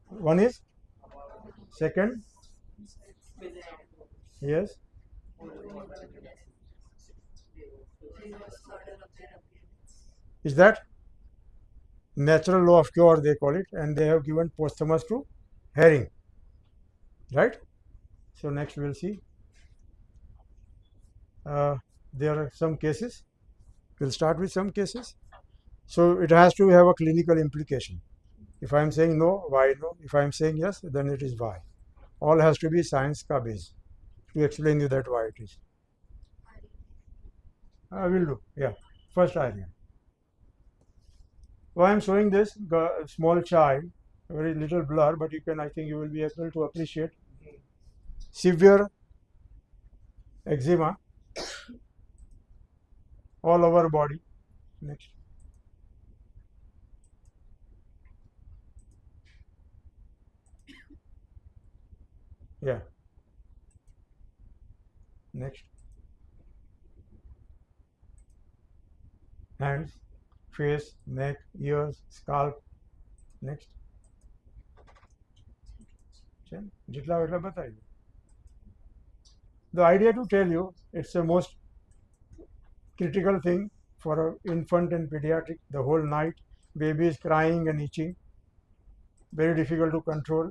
One is, second, yes, is that natural law of cure they call it, and they have given posthumous to Herring. Right? So next we will see. There are some cases. We'll start with some cases. So it has to have a clinical implication. If I am saying no, why no? If I am saying yes, then it is why. All has to be science ka base to explain you that why it is. I will do. Yeah. First idea. Why I am showing this small child very little blur, but you can, I think you will be able to appreciate. Severe eczema all over body. Next. Yeah. Next. Hands, face, neck, ears, scalp. Next. જેટલા એટલા બતાવી દો. The idea to tell you, it's the most critical thing for an infant and pediatric. The whole night, baby is crying and itching, very difficult to control.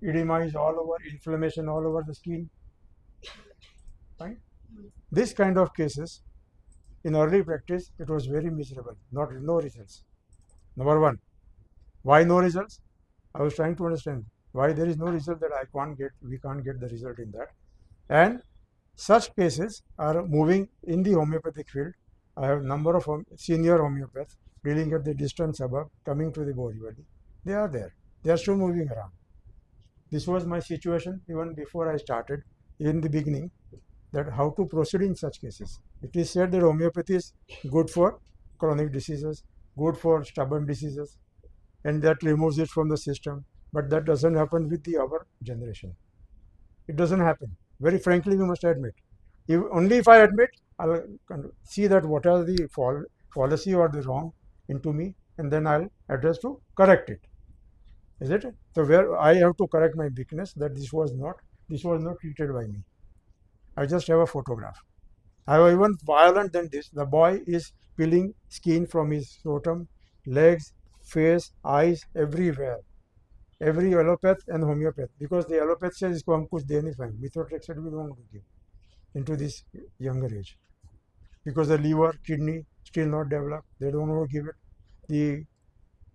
Edema is all over, inflammation all over the skin. Fine. This kind of cases, in early practice, it was very miserable, no results. Number one, why no results? I was trying to understand why there is no result, that we can't get the result in that. And such cases are moving in the homeopathic field. I have a number of senior homeopaths dealing at the distant suburb, coming to the Borivali. They are there. They are still moving around. This was my situation even before I started, in the beginning, that how to proceed in such cases. It is said that homeopathy is good for chronic diseases, good for stubborn diseases, and that removes it from the system. But that doesn't happen with our generation. It doesn't happen. Very frankly, we must admit. Only if I admit, I'll see that what are the fallacy or the wrong into me, and then I'll address to correct it. Is it? So where I have to correct my weakness, that this was not treated by me. I just have a photograph. I have even violent than this. The boy is peeling skin from his scrotum, legs, face, eyes, everywhere. Every allopath and homeopath, because the allopath says इसको हम कुछ दे नहीं पाएंगे, methotrexate we don't want to give into this younger age, because the liver, kidney still not developed. They don't want to give it. The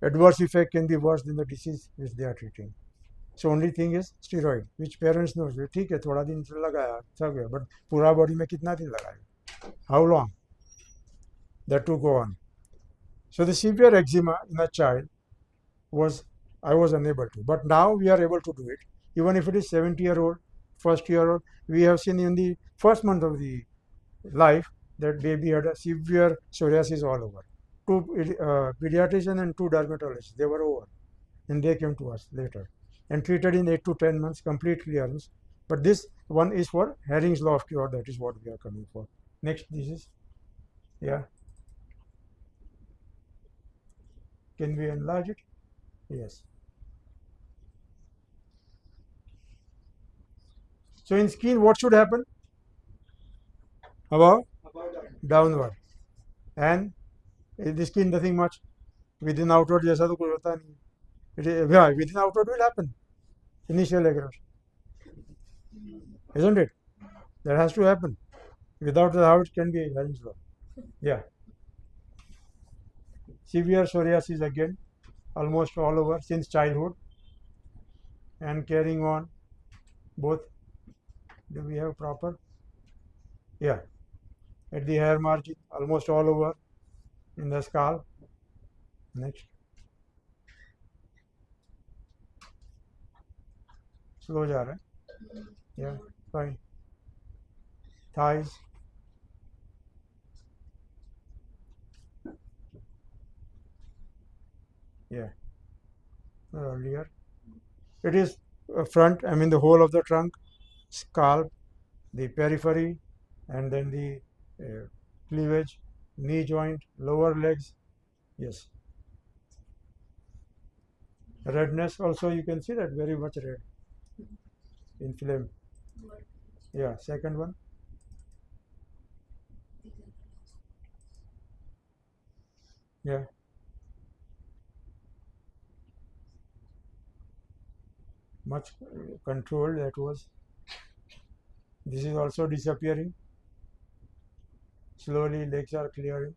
adverse effect can be worse than the disease which they are treating. So only thing is steroid, which parents know. ठीक है, थोड़ा दिन लगाया, अच्छा गया, but पूरा body में कितना दिन लगाया? How long? That to go on. So the severe eczema in a child I was unable to, but now we are able to do it. Even if it is 70-year-old, first-year-old, we have seen in the first month of the life that baby had a severe psoriasis all over. Two pediatricians and two dermatologists, they were over, and they came to us later and treated in 8 to 10 months, complete clearance. But this one is for Herring's law of cure. That is what we are coming for. Next, this is, yeah. Can we enlarge it? Yes. So in skin, what should happen? Above, downward, and the skin nothing much. Within outward, जैसा तो कुछ होता नहीं. Yeah, within outward will happen. Initial aggression, isn't it? That has to happen. Without the how it can be Herring's law. Yeah. Severe psoriasis again, almost all over since childhood, and carrying on. Both. Do we have proper? Yeah. At the hair margin, almost all over in the scalp. Next. Slow जा रहा है. Yeah, fine. Thighs. Yeah. Earlier. It is front, I mean the whole of the trunk, scalp, the periphery, and then the cleavage, knee joint, lower legs. Yes. Redness also, you can see that very much red. Inflamed. Yeah, second one. Yeah. Much controlled, that was. This is also disappearing. Slowly legs are clearing.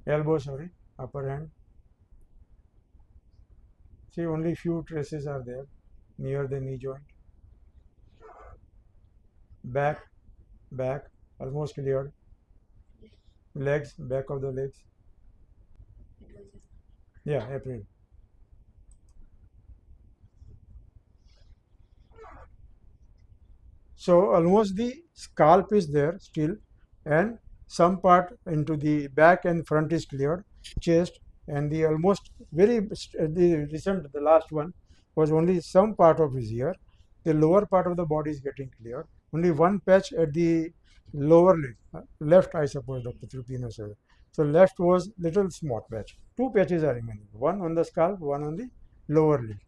Elbow, sorry, upper hand. See, only few traces are there near the knee joint. Back, almost cleared. Legs, back of the legs. Yeah, April. So almost the scalp is there still, and some part into the back and front is cleared, chest, and the almost the recent, the last one was only some part of his ear. The lower part of the body is getting cleared. Only one patch at the lower leg, left, I suppose, Dr. Trupino said. So left was little small patch. Two patches are remaining, one on the scalp, one on the lower leg.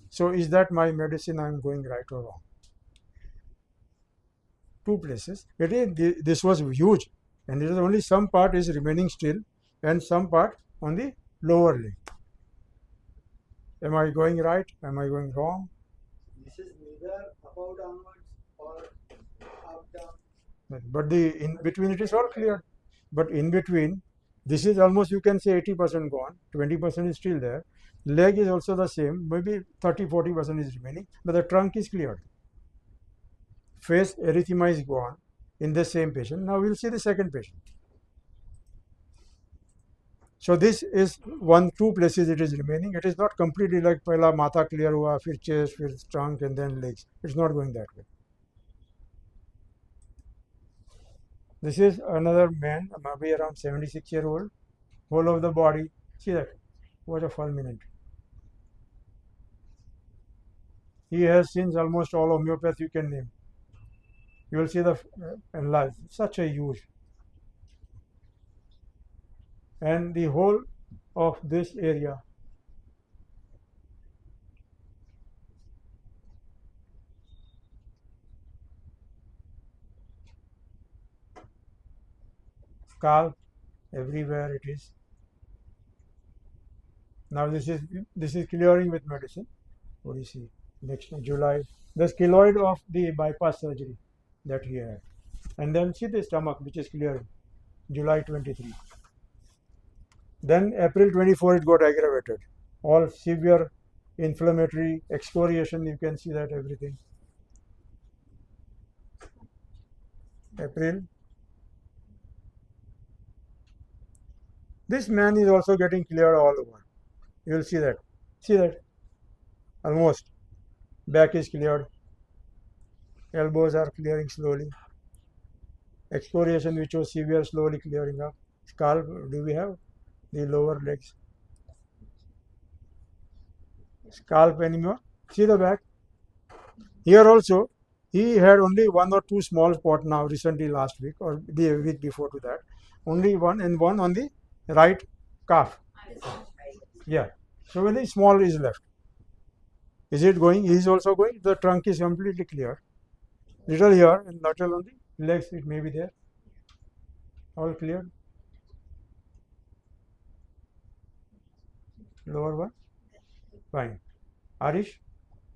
So is that my medicine I am going right or wrong? Two places. This was huge, and it is only some part is remaining still, and some part on the lower leg. Am I going right? Am I going wrong? This is neither about downwards or up down. But the in between it is all clear. But in between, this is almost, you can say, 80% gone. 20% is still there. Leg is also the same. Maybe 30-40% is remaining, but the trunk is cleared. Face erythema is gone in the same patient. Now we'll see the second patient. So this is two places it is remaining. It is not completely like pehla matha clear hua, fir chest, fir trunk, and then legs. It's not going that way. This is another man, maybe around 76-year-old, whole of the body. See that? What a fulminant. He has seen almost all homeopathy you can name. You will see the enlarged, such a huge. And the whole of this area, scalp, everywhere it is. Now this is clearing with medicine. What do you see? Next July, the skeloid of the bypass surgery that he had, and then see the stomach which is clearing, July 23. Then April 24 it got aggravated. All severe inflammatory excoriation. You can see that everything. April. This man is also getting cleared all over. You will see that. See that? Almost. Back is cleared. Elbows are clearing slowly. Excoriation which was severe slowly clearing up. Scalp, do we have? The lower legs. Scalp anymore? See the back? Here also, he had only one or two small spots now recently last week or the week before to that. Only one, and one on the right calf. Yeah. So very small is left. Is it going? He is also going. The trunk is completely clear. Little here and little on the legs, it may be there. All clear. Lower one. Fine. Arish,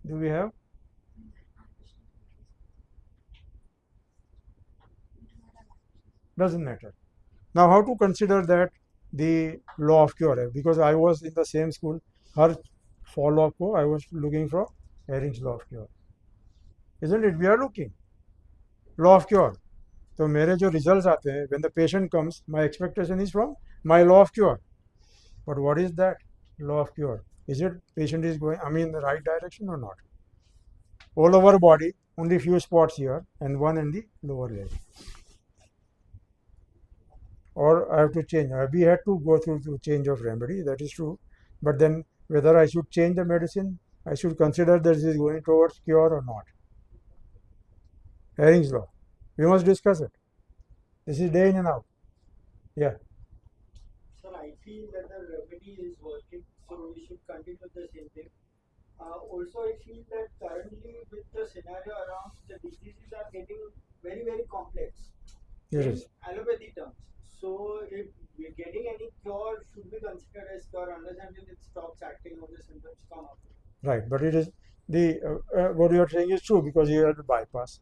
do we have? Doesn't matter. Now, how to consider that the law of cure? Because I was in the same school, her follow-up, I was looking for Herring's law of cure. Isn't it? We are looking. Law of cure. So, मेरे जो results आते हैं, when the patient comes, my expectation is from my law of cure. But what is that law of cure? Is it patient is going, in the right direction or not? All over body, only few spots here and one in the lower leg. Or I have to change. We had to go through the change of remedy, that is true. But then whether I should change the medicine, I should consider that this is going towards cure or not. Herring's law. We must discuss it. This is day in and out. Yeah. Sir, I feel that the remedy is working, so we should continue the same thing. Also, I feel that currently with the scenario around, the diseases are getting very, very complex in allopathy terms. So, if we're getting any cure, should be considered as cure unless until it stops acting or the symptoms come up. Right, but it is the what you are saying is true because he had a bypass.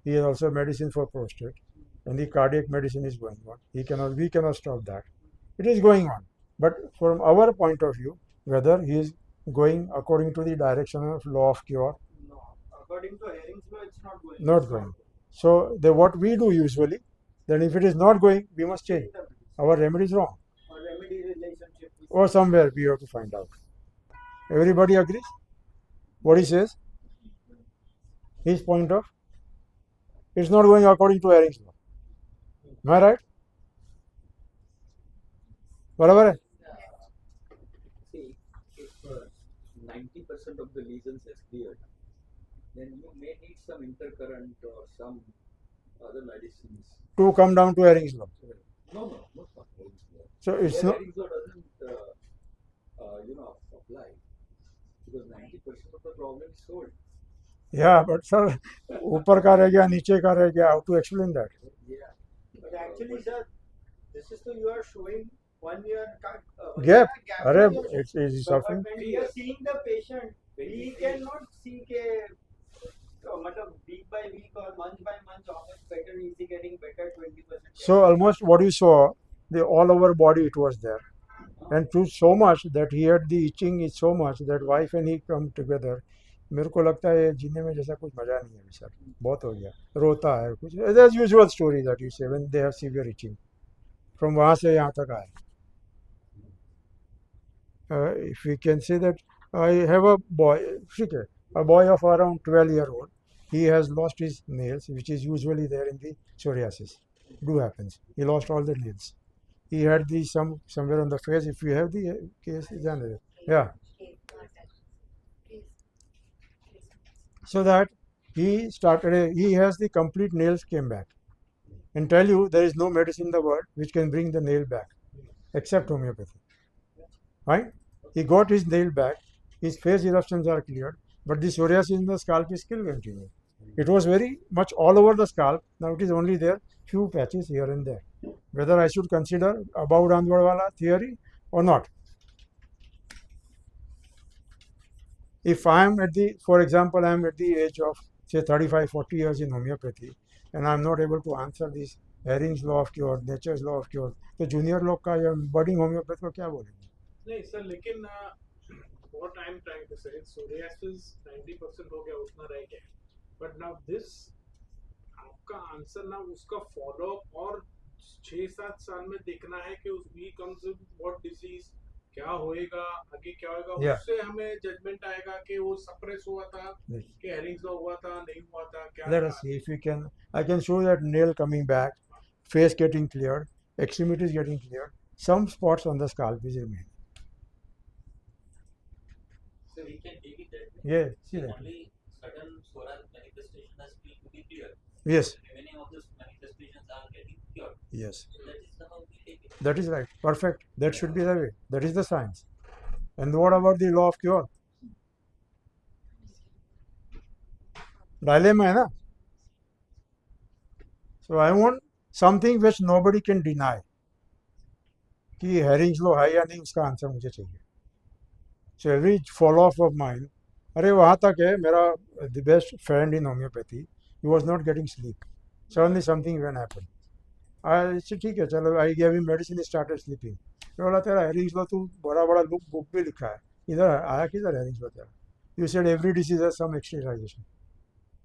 He has also medicine for prostate, and the cardiac medicine is going on. We cannot stop that. It is going on, but from our point of view, whether he is going according to the direction of law of cure, No, according to Herring's law, it's not going. not going. So what we do usually, then if it is not going, we must change. Our remedy is wrong, Or remedy relationship. or somewhere we have to find out. Everybody agrees? What he says? His point of It's not going according to Herring's law. Am I right? बराबर है? See, if 90% of the lesions is cleared, then you may need some intercurrent or some other medicines. To come down to Herring's law. No, not Herring's law. So it's Here not. Herring's law doesn't, apply because 90% of the problem is solved. Yeah, but sir, ऊपर का रह गया, नीचे का रह गया. How to explain that? Yeah. But actually, sir, this is you are showing 1 year Gap. अरे, in your- it's But suffering. when we are seeing the patient, we cannot see week by week or month by month how much better is he getting better 20%. So almost what you saw, the all over body it was there, and to so much that he had the itching is so much that wife and he come together. मेरे को लगता है जीने में जैसा कुछ मजा नहीं है सर, बहुत हो गया, रोता है कुछ. There's usual story that you say when they have severe itching. From वहाँ से यहाँ तक आए. If we can say that I have a boy, ठीक है, a boy of around 12-year-old, he has lost his nails, which is usually there in the psoriasis. Do happens. He lost all the nails. He had the somewhere on the face. If you have the case, yeah. So that he started. He has the complete nails came back. And tell you there is no medicine in the world which can bring the nail back, except homeopathy. Right? He got his nail back. His face eruptions are cleared, but the psoriasis in the scalp is still continuing. It was very much all over the scalp. Now it is only there, few patches here and there. Whether I should consider above Randwala theory or not. If I am for example, I am at the age of say 35, 40 years in homeopathy, and I am not able to answer this Herring's law of cure, nature's law of cure, तो junior लोग का या budding homeopath को क्या बोलेंगे? नहीं sir, लेकिन what I'm trying to say is psoriasis 90% हो गया, उतना रह गया. But now this आपका आंसर ना उसका फॉलो अप और 6-7 साल में देखना है कि उस we comes with what disease, क्या होएगा आगे, क्या होएगा. Yeah. उससे हमें जजमेंट आएगा कि वो सप्रेस हुआ था, कि हेरिंग्स लॉ हुआ था, नहीं हुआ था, क्या. Let us see if we can. I can show that nail coming back, face getting cleared, extremities getting cleared, some spots on the scalp is remaining. So we can take it that way. Yeah, see that. Only certain solar manifestation has been to be clear. Yes, Remaining of those manifestations are getting cured. yes. So that is the how we take it. That is right. Perfect. That should be the way. That is the science. And what about the law of cure? Dilemma है ना? So I want something which nobody can deny. कि Herring's law है या नहीं, उसका answer मुझे चाहिए. So every follow-up of mine, अरे वहाँ तक है मेरा the best friend in homeopathy, he was not getting sleep. Suddenly something even happened. I said ठीक है चलो, I gave him medicine, he started sleeping. मैं बोला तेरा Herring's law तू बड़ा बड़ा बुक भी लिखा है, इधर आया किधर Herring's law तेरा? You said every disease has some externalization.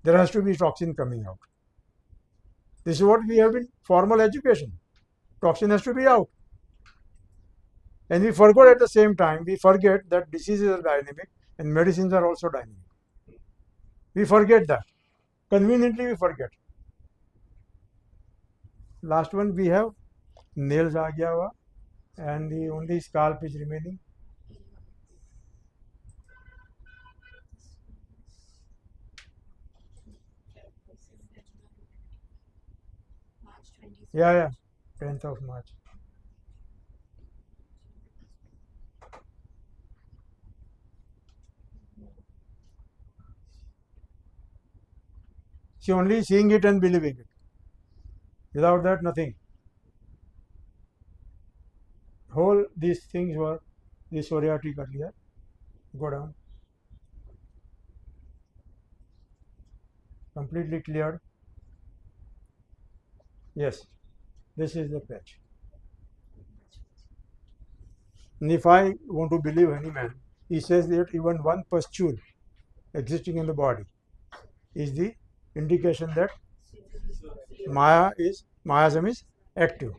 There has to be toxin coming out. This is what we have in formal education. Toxin has to be out. And we forgot at the same time, we forget that diseases are dynamic and medicines are also dynamic. We forget that. Conveniently we forget. Last one we have nails aa gaya hua, and the only scalp is remaining. Yeah, 10th of March. See, only seeing it and believing it. Without that, nothing. Whole these things were the psoriatic earlier. Go down. Completely cleared. Yes, this is the patch. And if I want to believe any man, he says that even one pustule existing in the body is the indication that Mayasm is active.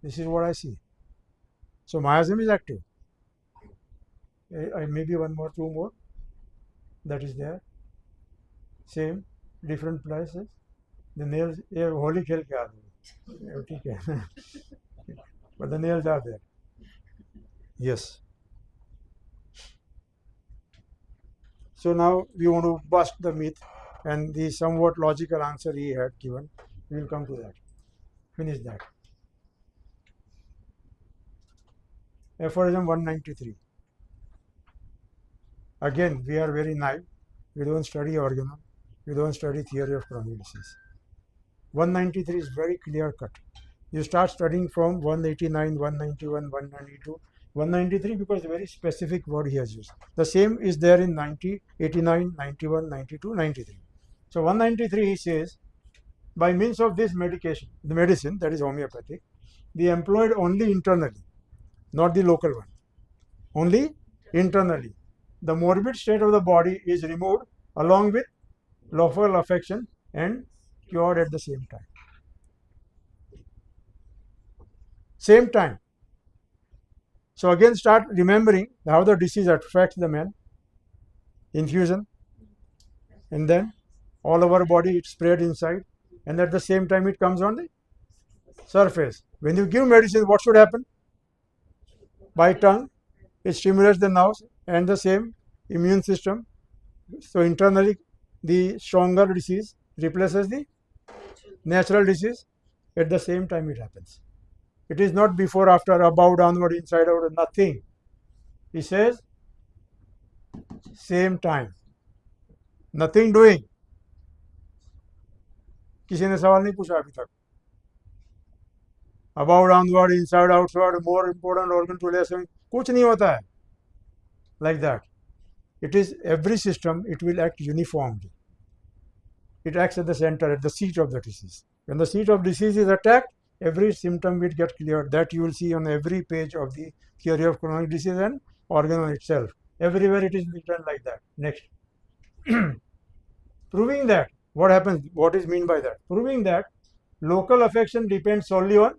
This is what I see. So Mayasm is active. Maybe one more, two more. That is there. Same, different places. The nails, ये होली खेल के आ गए, ठीक है. But the nails are there. Yes. So now we want to bust the myth and the somewhat logical answer he had given. We will come to that. Finish that. Aphorism 193. Again, we are very naive. We don't study organon. We don't study theory of chronic disease. 193 is very clear cut. You start studying from 189, 191, 192, 193 because a very specific word he has used. The same is there in 90, 89, 91, 92, 93. So 193 he says, by means of this medication, the medicine that is homeopathic, be employed only internally, not the local one, only internally. The morbid state of the body is removed along with local affection and cured at the same time. Same time. So again start remembering how the disease affects the man. Infusion, and then all over body it spread inside, and at the same time it comes on the surface. When you give medicine, what should happen? By tongue, it stimulates the nerves and the same immune system. So internally, the stronger disease replaces the natural disease. At the same time, it happens. It is not before, after, above, downward, inside, out, nothing. He says, same time. Nothing doing. किसी ने सवाल नहीं पूछा अभी तक. Above, downward, inside, outside, more important organ to less. कुछ नहीं होता है. Like that. It is every system, it will act uniformly. It acts at the center, at the seat of the disease. When the seat of disease is attacked, every symptom will get cleared. That you will see on every page of the theory of chronic disease and organon itself. Everywhere it is written like that. Next. Proving that, what happens, what is meant by that? Proving that local affection depends solely on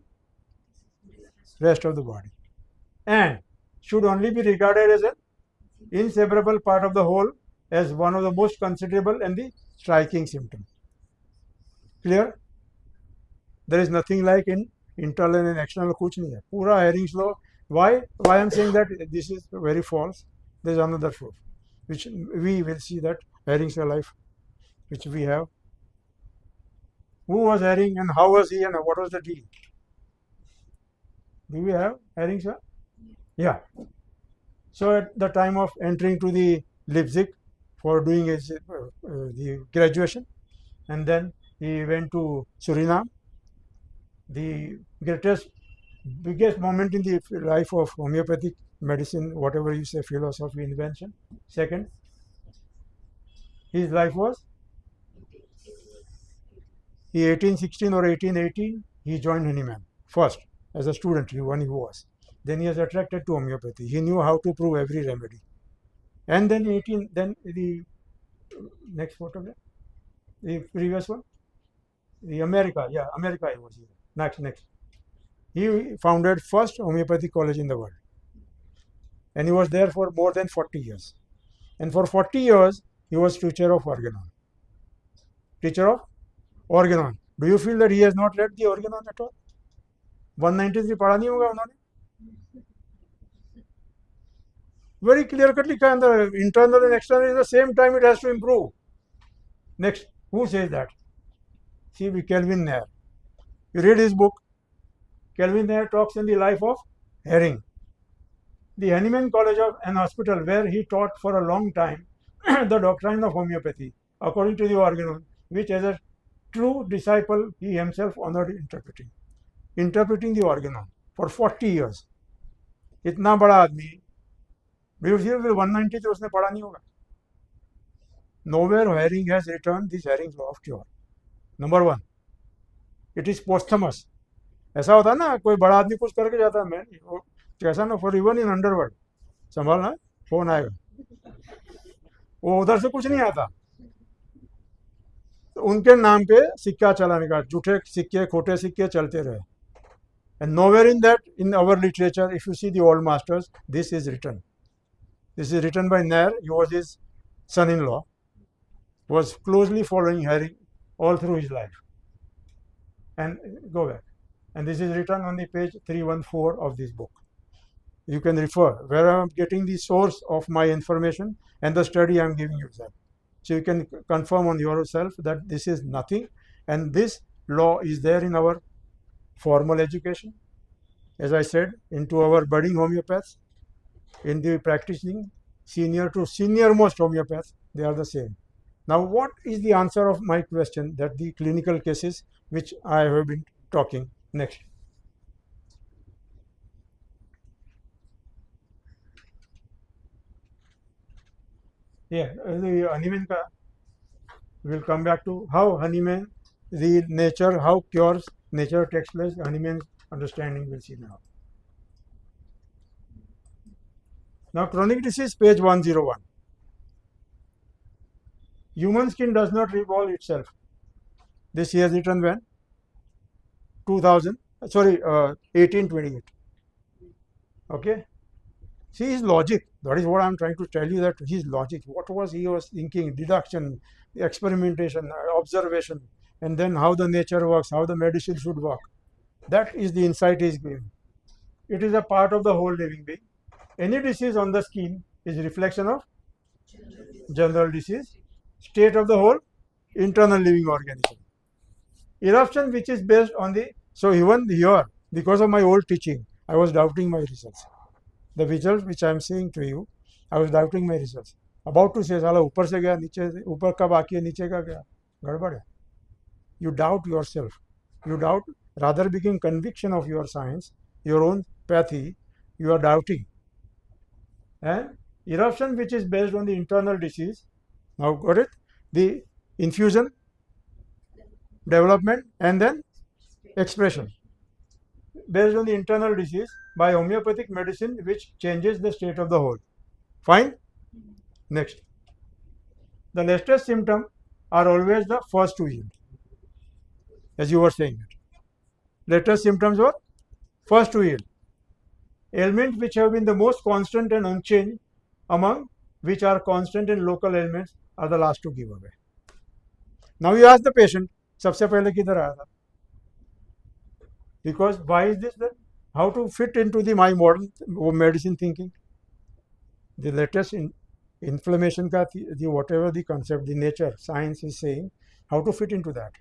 rest of the body and should only be regarded as an inseparable part of the whole, as one of the most considerable and the striking symptom. Clear? There is nothing like in internal and external. कुछ नहीं है. पूरा Hering's law. Why I am saying that this is very false? There is another proof, which we will see that Hering's life, which we have. Who was Hering and how was he and what was the deal? Do we have Hering's? Yeah. So at the time of entering to the Leipzig for doing his the graduation, and then he went to Suriname. The biggest moment in the life of homeopathic medicine, whatever you say, philosophy, invention. Second, his life was, he 1816 or 1818, he joined Hahnemann first as a student, when he was. Then he was attracted to homeopathy. He knew how to prove every remedy. And then then the next photograph, the previous one, the America, yeah, America he was here. Next. He founded first homeopathic college in the world. And he was there for more than 40 years. And for 40 years, he was teacher of organon. Teacher of organon. Do you feel that he has not read the organon at all? 193 पढ़ा नहीं होगा उन्होंने. Very clear cut लिखा है अंदर. Internal and external at the same time it has to improve. Next, who says that? See, Kelvin Nair. You read his book. Kelvin Nair talks in the life of Hering. The Hahnemann College and Hospital, where he taught for a long time the doctrine of homeopathy, according to the organon, which as a true disciple he himself honored interpreting the organon for 40 years. इतना बड़ा आदमी, do you feel 190 तो उसने पढ़ा नहीं होगा? Nowhere Hering has written this Hering's law of cure. Number one, it is posthumous. ऐसा होता है ना, कोई बड़ा आदमी कुछ करके जाता है, मैं कैसा ना, फॉर इवन इन अंडरवर्ल्ड संभालना, फोन आएगा, वो उधर से कुछ नहीं आता. तो उनके नाम पे सिक्का चलाने का, झूठे सिक्के, खोटे सिक्के चलते रहे. And nowhere in that, in our literature, if you see the old masters, this is written. This is written by Nair. He was his son-in-law, was closely following Hering all through his life. and go back. And this is written on the page 314 of this book. You can refer where I am getting the source of my information and the study I am giving you that. So you can confirm on yourself that this is nothing, and this law is there in our formal education, as I said, into our budding homeopaths, in the practicing senior to senior-most homeopaths, they are the same. Now, what is the answer of my question that the clinical cases which I have been talking? Next. Yeah, the Honeyman ka, we'll come back to how Honeyman, the nature, how cures nature takes place. Honeyman's understanding we'll see now. Now, chronic disease, page 101. Human skin does not revolve itself. This he has written when? 2000, sorry, 1828. Okay. See his logic. That is what I am trying to tell you, that his logic. What was he was thinking? Deduction, experimentation, observation, and then how the nature works, how the medicine should work. That is the insight he is giving. It is a part of the whole living being. Any disease on the skin is reflection of general disease, state of the whole internal living organism. Eruption which is based on the, so even here, because of my old teaching, I was doubting my results. The results which I am saying to you, I was doubting my results. About to say, साला ऊपर से गया नीचे, ऊपर का बाकी है नीचे का गया, गड़बड़ है. You doubt yourself. You doubt, rather begin conviction of your science, your own pathy, you are doubting. And eruption which is based on the internal disease, now got it? The infusion, development, and then expression based on the internal disease by homeopathic medicine which changes the state of the whole. Fine? Next. The latest symptoms are always the first to yield, as you were saying it. Latest symptoms were first to yield. Ailments which have been the most constant and unchanged, among which are constant and local ailments, are the last to give away. Now you ask the patient, सबसे पहले किधर आया था? Because why is this then? How to fit into the my modern medicine thinking? The latest inflammation ka the whatever the concept, the nature, science is saying, how to fit into that.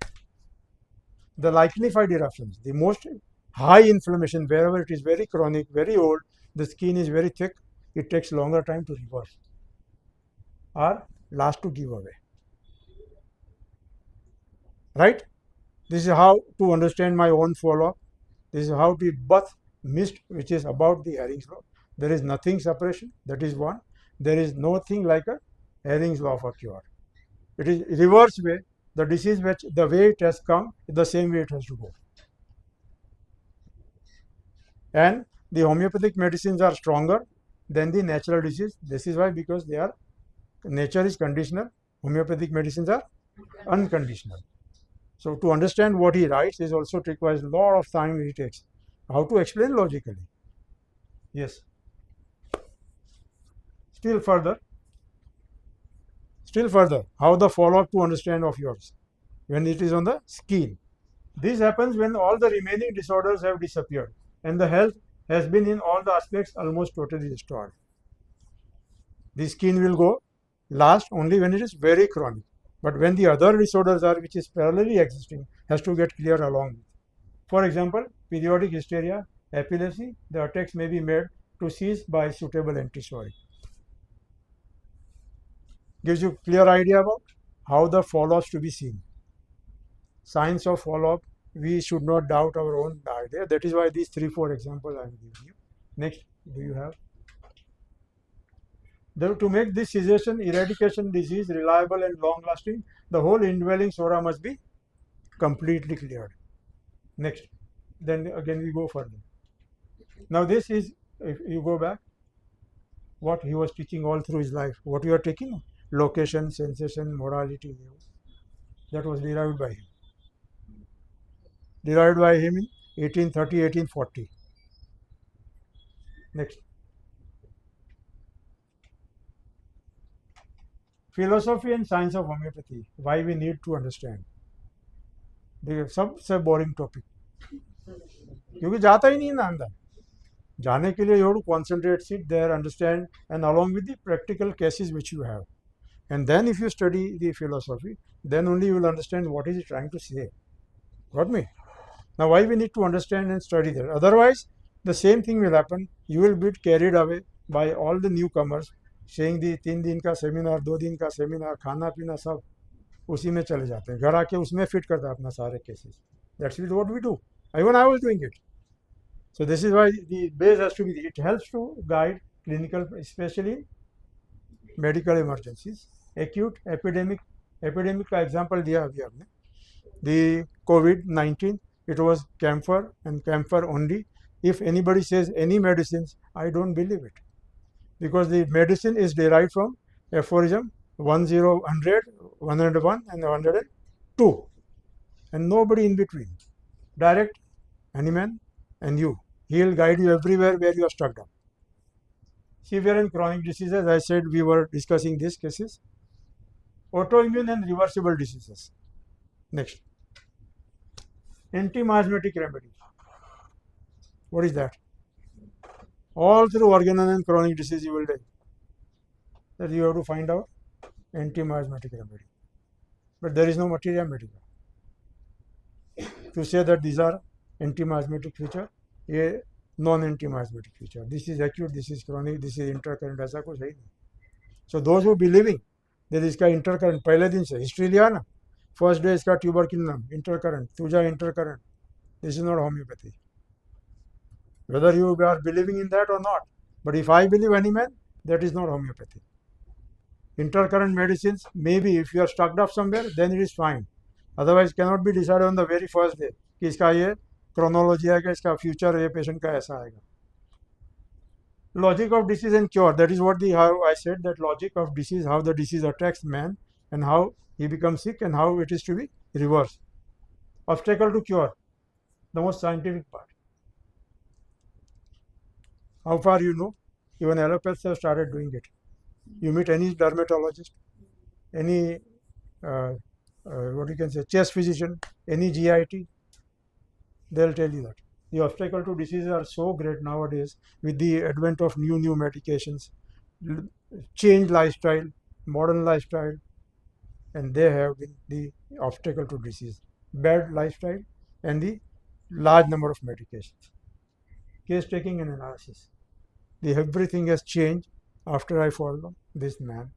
The lichenified eruptions, the most high inflammation, wherever it is very chronic, very old, the skin is very thick, it takes longer time to reverse, are last to give away. Right? This is how to understand my own follow-up. This is how to bath mist, which is about the Herring's law. There is nothing suppression, that is one. There is nothing like a Herring's law for cure. It is reverse way. The disease which the way it has come, the same way it has to go. And the homeopathic medicines are stronger than the natural disease. This is why, because they are, nature is conditional, homeopathic medicines are unconditional. So to understand what he writes is also requires a lot of time he takes. How to explain logically? Yes. Still further, how the follow-up to understand of yours when it is on the skin. This happens when all the remaining disorders have disappeared and the health has been in all the aspects almost totally restored. The skin will go last only when it is very chronic. But when the other disorders are, which is parallelly existing, has to get clear along with. For example, periodic hysteria, epilepsy, the attacks may be made to cease by suitable antipsychotic. Gives you clear idea about how the follow-ups to be seen. Science of follow-up, we should not doubt our own idea. That is why these 3-4 examples I am giving you. Next, do you have? To make this cessation, eradication disease reliable and long-lasting, the whole indwelling sora must be completely cleared. Next, then again we go further. Now this is, if you go back, what he was teaching all through his life. What you are taking? Location, sensation, morality. That was derived by him. Derived by him in 1830, 1840. Next. Philosophy and science of homeopathy. Why we need to understand. देखिए सबसे boring topic, क्योंकि जाता ही नहीं ना अंदर. जाने के लिए you have to concentrate, sit there, understand, and along with the practical cases which you have. And then if you study the philosophy, then only you will understand what is it trying to say. Got me? Now why we need to understand and study that? Otherwise, the same thing will happen. You will be carried away by all the newcomers saying the 3 दिन का seminar, 2 दिन का seminar, खाना पीना सब उसी में चले जाते हैं. घर आके उसमें फिट करता है अपना सारे cases. That's what we do. Even I was doing it. So this is why the base has to be. It helps to guide clinical, especially medical emergencies, acute, epidemic. Epidemic का example दिया अभी आपने. The COVID-19, it was camphor and camphor only. If anybody says any medicines, I don't believe it, because the medicine is derived from aphorism 10, 100, 101 and 102, and nobody in between. Direct, Hanuman and you. He will guide you everywhere where you are stuck up. Severe and chronic diseases, I said we were discussing these cases. Autoimmune and reversible diseases. Next. Anti-miasmatic remedy. What is that? All through organal and chronic disease you will die. That you have to find out anti-miasmatic remedy. But there is no materia medica to say that these are anti-miasmatic feature, a non-anti-miasmatic feature. This is acute, this is chronic, this is intercurrent, ऐसा कुछ है ही नहीं. So those who believing that इसका intercurrent पहले दिन से history लिया ना, first day इसका tuberculum intercurrent, तुझा intercurrent. This is not homeopathy. Whether you are believing in that or not, but if I believe any man, that is not homeopathy. Intercurrent medicines, maybe if you are stuck up somewhere, then it is fine. Otherwise cannot be decided on the very first day कि इसका ये chronology आएगा, इसका future ये patient का ऐसा आएगा. Logic of disease and cure, that is what how I said, that logic of disease, how the disease attacks man and how he becomes sick and how it is to be reversed. Obstacle to cure, the most scientific part. How far you know? Even allopaths have started doing it. You meet any dermatologist, any what you can say, chest physician, any GIT, they'll tell you that. The obstacle to diseases are so great nowadays with the advent of new medications, changed lifestyle, modern lifestyle, and they have been the obstacle to disease. Bad lifestyle and the large number of medications. Case taking and analysis. Everything has changed after I followed this man,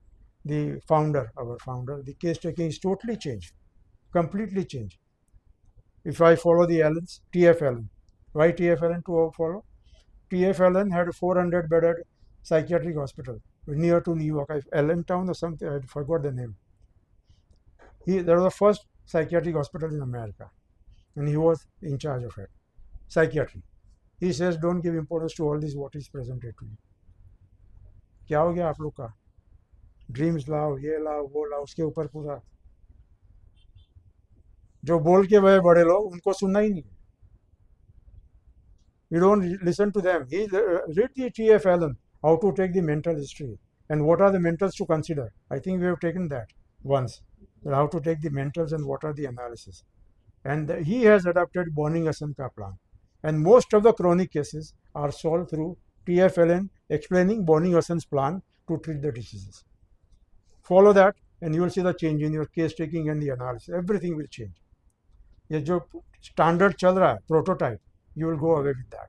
the founder, our founder. The case taking is totally changed, completely changed. If I follow the Allens, T.F. Allen, why T.F. Allen to follow? T.F. Allen had a 400-bedded psychiatric hospital near to New York, Allentown or something, I forgot the name. There was the first psychiatric hospital in America, and he was in charge of it, psychiatry. He says, don't give importance to all this what is presented to you. क्या हो गया आप लोग का? Dreams लाओ, ये लाओ, वो लाओ, उसके ऊपर पूरा जो बोल के वह बड़े लोग उनको सुनना ही नहीं. You don't listen to them. Read the T.F. Allen, how to take the mental history and what are the mentals to consider. I think we have taken that once, how to take the mentals and what are the analysis. And he has adopted Bonning-Hassan ka plan. And most of the chronic cases are solved through T.F. Allen explaining Bonning-Hassan's plan to treat the diseases. Follow that and you will see the change in your case taking and the analysis. Everything will change. ये जो standard चल रहा है, prototype, you will go away with that.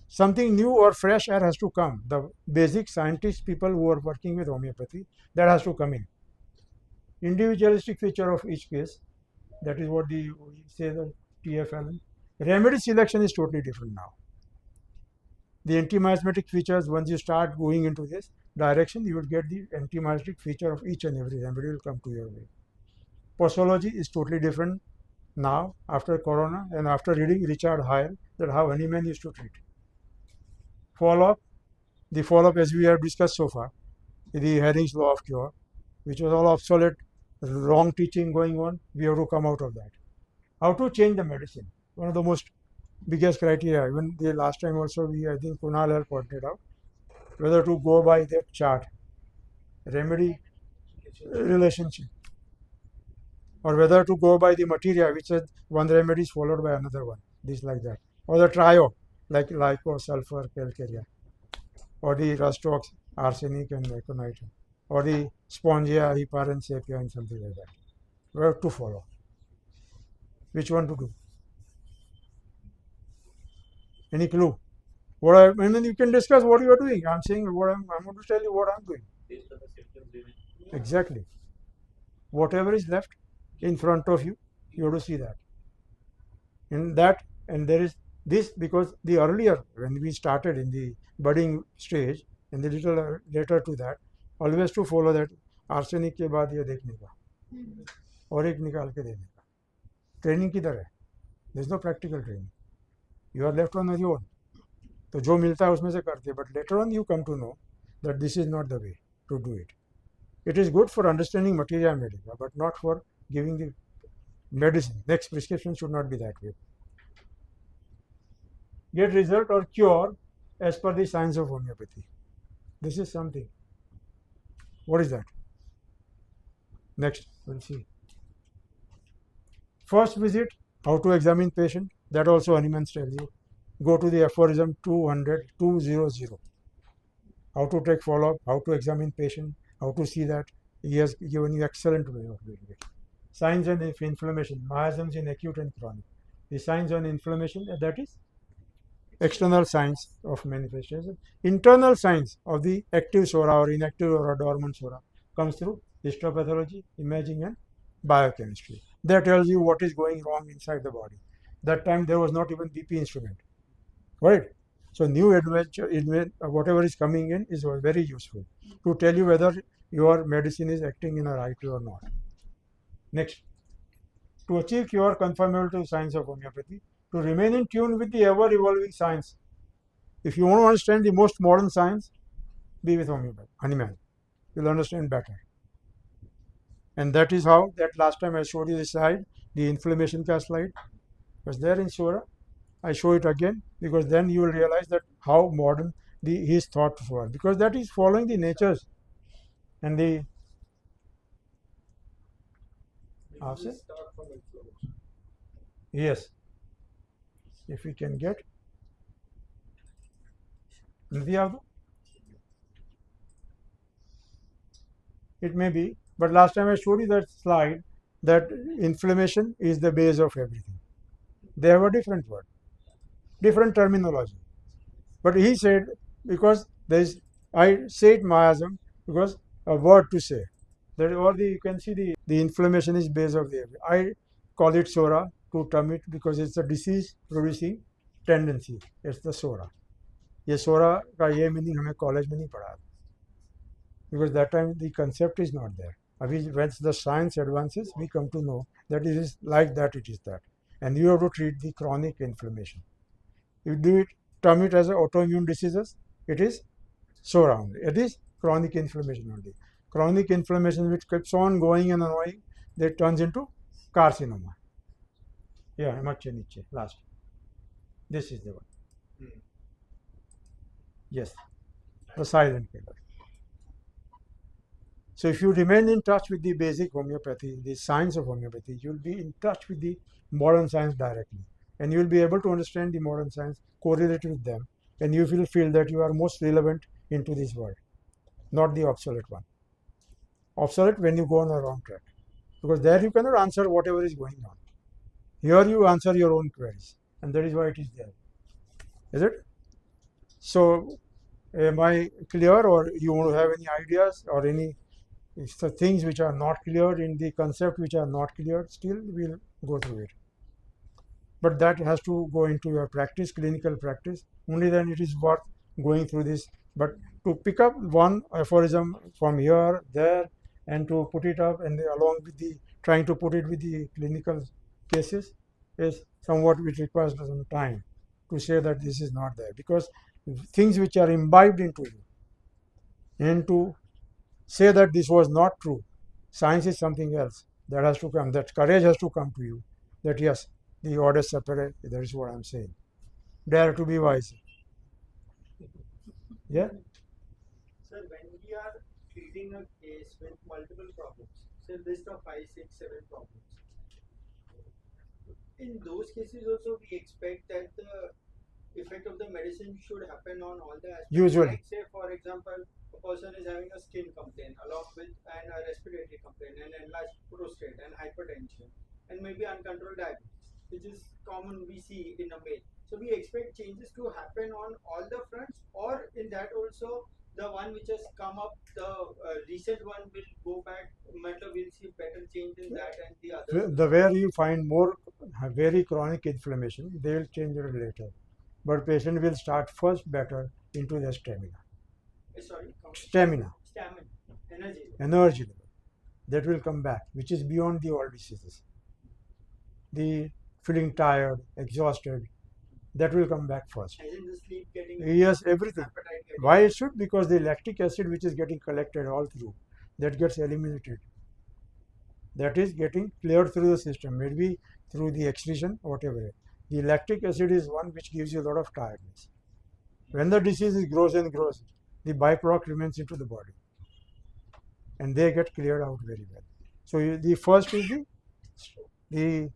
Something new or fresh air has to come. The basic scientist people who are working with homeopathy, that has to come in. Individualistic feature of each case, that is what we say the T.F. Allen. Remedy selection is totally different now. The anti-miasmatic features, once you start going into this direction, you will get the anti-miasmatic feature of each and every remedy will come to your way. Posology is totally different now after corona and after reading Richard Hyle, that how Hahnemann used to treat. Follow-up, the follow-up as we have discussed so far, the Herring's law of cure, which was all obsolete, wrong teaching going on, we have to come out of that. How to change the medicine? One of the most biggest criteria, even the last time also I think Kunal had pointed out, whether to go by that chart, remedy relationship. or whether to go by the materia, which is one remedy is followed by another one, this like that, or the trio, like lyco, sulfur, calcarea, or the rust ox, arsenic, and aconite, or the spongia, heparin, sepia, and something like that. Where to follow? Which one to do? Any clue? What I mean, you can discuss what you are doing. I'm saying what I'm going to tell you what I'm doing. Based on the symptoms given. Exactly. Whatever is left in front of you, you have to see that. In that, and there is this because the earlier when we started in the budding stage, and the little later to that, always to follow that arsenic के बाद ये देखने का और एक निकाल के देने का. ट्रेनिंग किधर है? There is no practical training. You are left on your own. तो जो मिलता है उसमें से करते, but later on you come to know that this is not the way to do it. It is good for understanding materia medica, but not for giving the medicine. Next prescription should not be that way. Get result or cure as per the science of homeopathy. This is something. What is that? Next, we'll see. First visit, how to examine patient. That also Hahnemann tells you. Go to the aphorism 200, 200. How to take follow-up, how to examine patient, how to see that. He has given you excellent way of doing it. Signs and inflammation, miasms in acute and chronic. The signs on inflammation, that is external signs of manifestation. Internal signs of the active sora or inactive or dormant sora comes through histopathology, imaging, and biochemistry. That tells you what is going wrong inside the body. That time there was not even BP instrument, right? So new adventure, whatever is coming in is very useful to tell you whether your medicine is acting in a right way or not. Next, to achieve cure conformable to science of homeopathy, to remain in tune with the ever-evolving science. If you want to understand the most modern science, be with homeopathy, Hahnemann. You'll understand better. And that is how, that last time I showed you this slide, the inflammation ka slide was there in Sora. I show it again because then you will realize that how modern his thoughts were, because that is following the natures and the Start from inflammation. yes. If we can get it may be, but last time I showed you that slide that inflammation is the base of everything. They have a different word, different terminology. But he said, because there is, I said miasm because a word to say. That or you can see the inflammation is base of the. I call it sora to term it because it's a disease producing tendency. It's the sora. ये सोरा का ये meaning हमें college में नहीं पढ़ा because that time the concept is not there. When the science advances, we come to know that it is like that, it is that. And you have to treat the chronic inflammation. You do it, term it as autoimmune diseases, it is sore only. It is chronic inflammation only. Chronic inflammation which keeps on going and annoying, that turns into carcinoma. Yeah, much niche, last. This is the one. Yes, the silent killer. So if you remain in touch with the basic homeopathy, the science of homeopathy, you'll be in touch with the modern science directly. And you'll be able to understand the modern science, correlate with them, and you will feel that you are most relevant into this world, not the obsolete one. Obsolete when you go on a wrong track. Because there you cannot answer whatever is going on. Here you answer your own queries, and that is why it is there. Is it? So, am I clear, or you want to have any ideas or any things which are not clear in the concept, which are not clear? Still, we'll go through it. But that has to go into your practice, clinical practice. Only then it is worth going through this. But to pick up one aphorism from here, there, and to put it up and along with the trying to put it with the clinical cases is somewhat which requires some time to say that this is not there, because things which are imbibed into you, and to say that this was not true, science is something else. That has to come, that courage has to come to you, that yes, the orders separate, that is what I'm saying. Dare to be wise. Yeah? Sir, when we are treating a case with multiple problems, say list of 5, 6, 7 problems, in those cases also we expect that the effect of the medicine should happen on all the aspects. Usually. Like say for example, a person is having a skin complaint along with a respiratory complaint, an enlarged prostate, and hypertension, and maybe uncontrolled diabetes, which is common we see in a male. So we expect changes to happen on all the fronts, or in that also the one which has come up, the recent one will go back, matter we'll see better change in that and the others. The where you find more very chronic inflammation, they will change it later. But patient will start first better into the stamina. Sorry, Stamina, energy. energy level. That will come back, which is beyond the all diseases. The feeling tired, exhausted, that will come back first. As in the sleep getting. Yes, everything. Appetite getting. Why it should? Because the lactic acid which is getting collected all through, that gets eliminated. That is getting cleared through the system, maybe through the excretion, whatever. The lactic acid is one which gives you a lot of tiredness. When the disease grows and grows, the byproduct remains into the body, and they get cleared out very well. So the first is the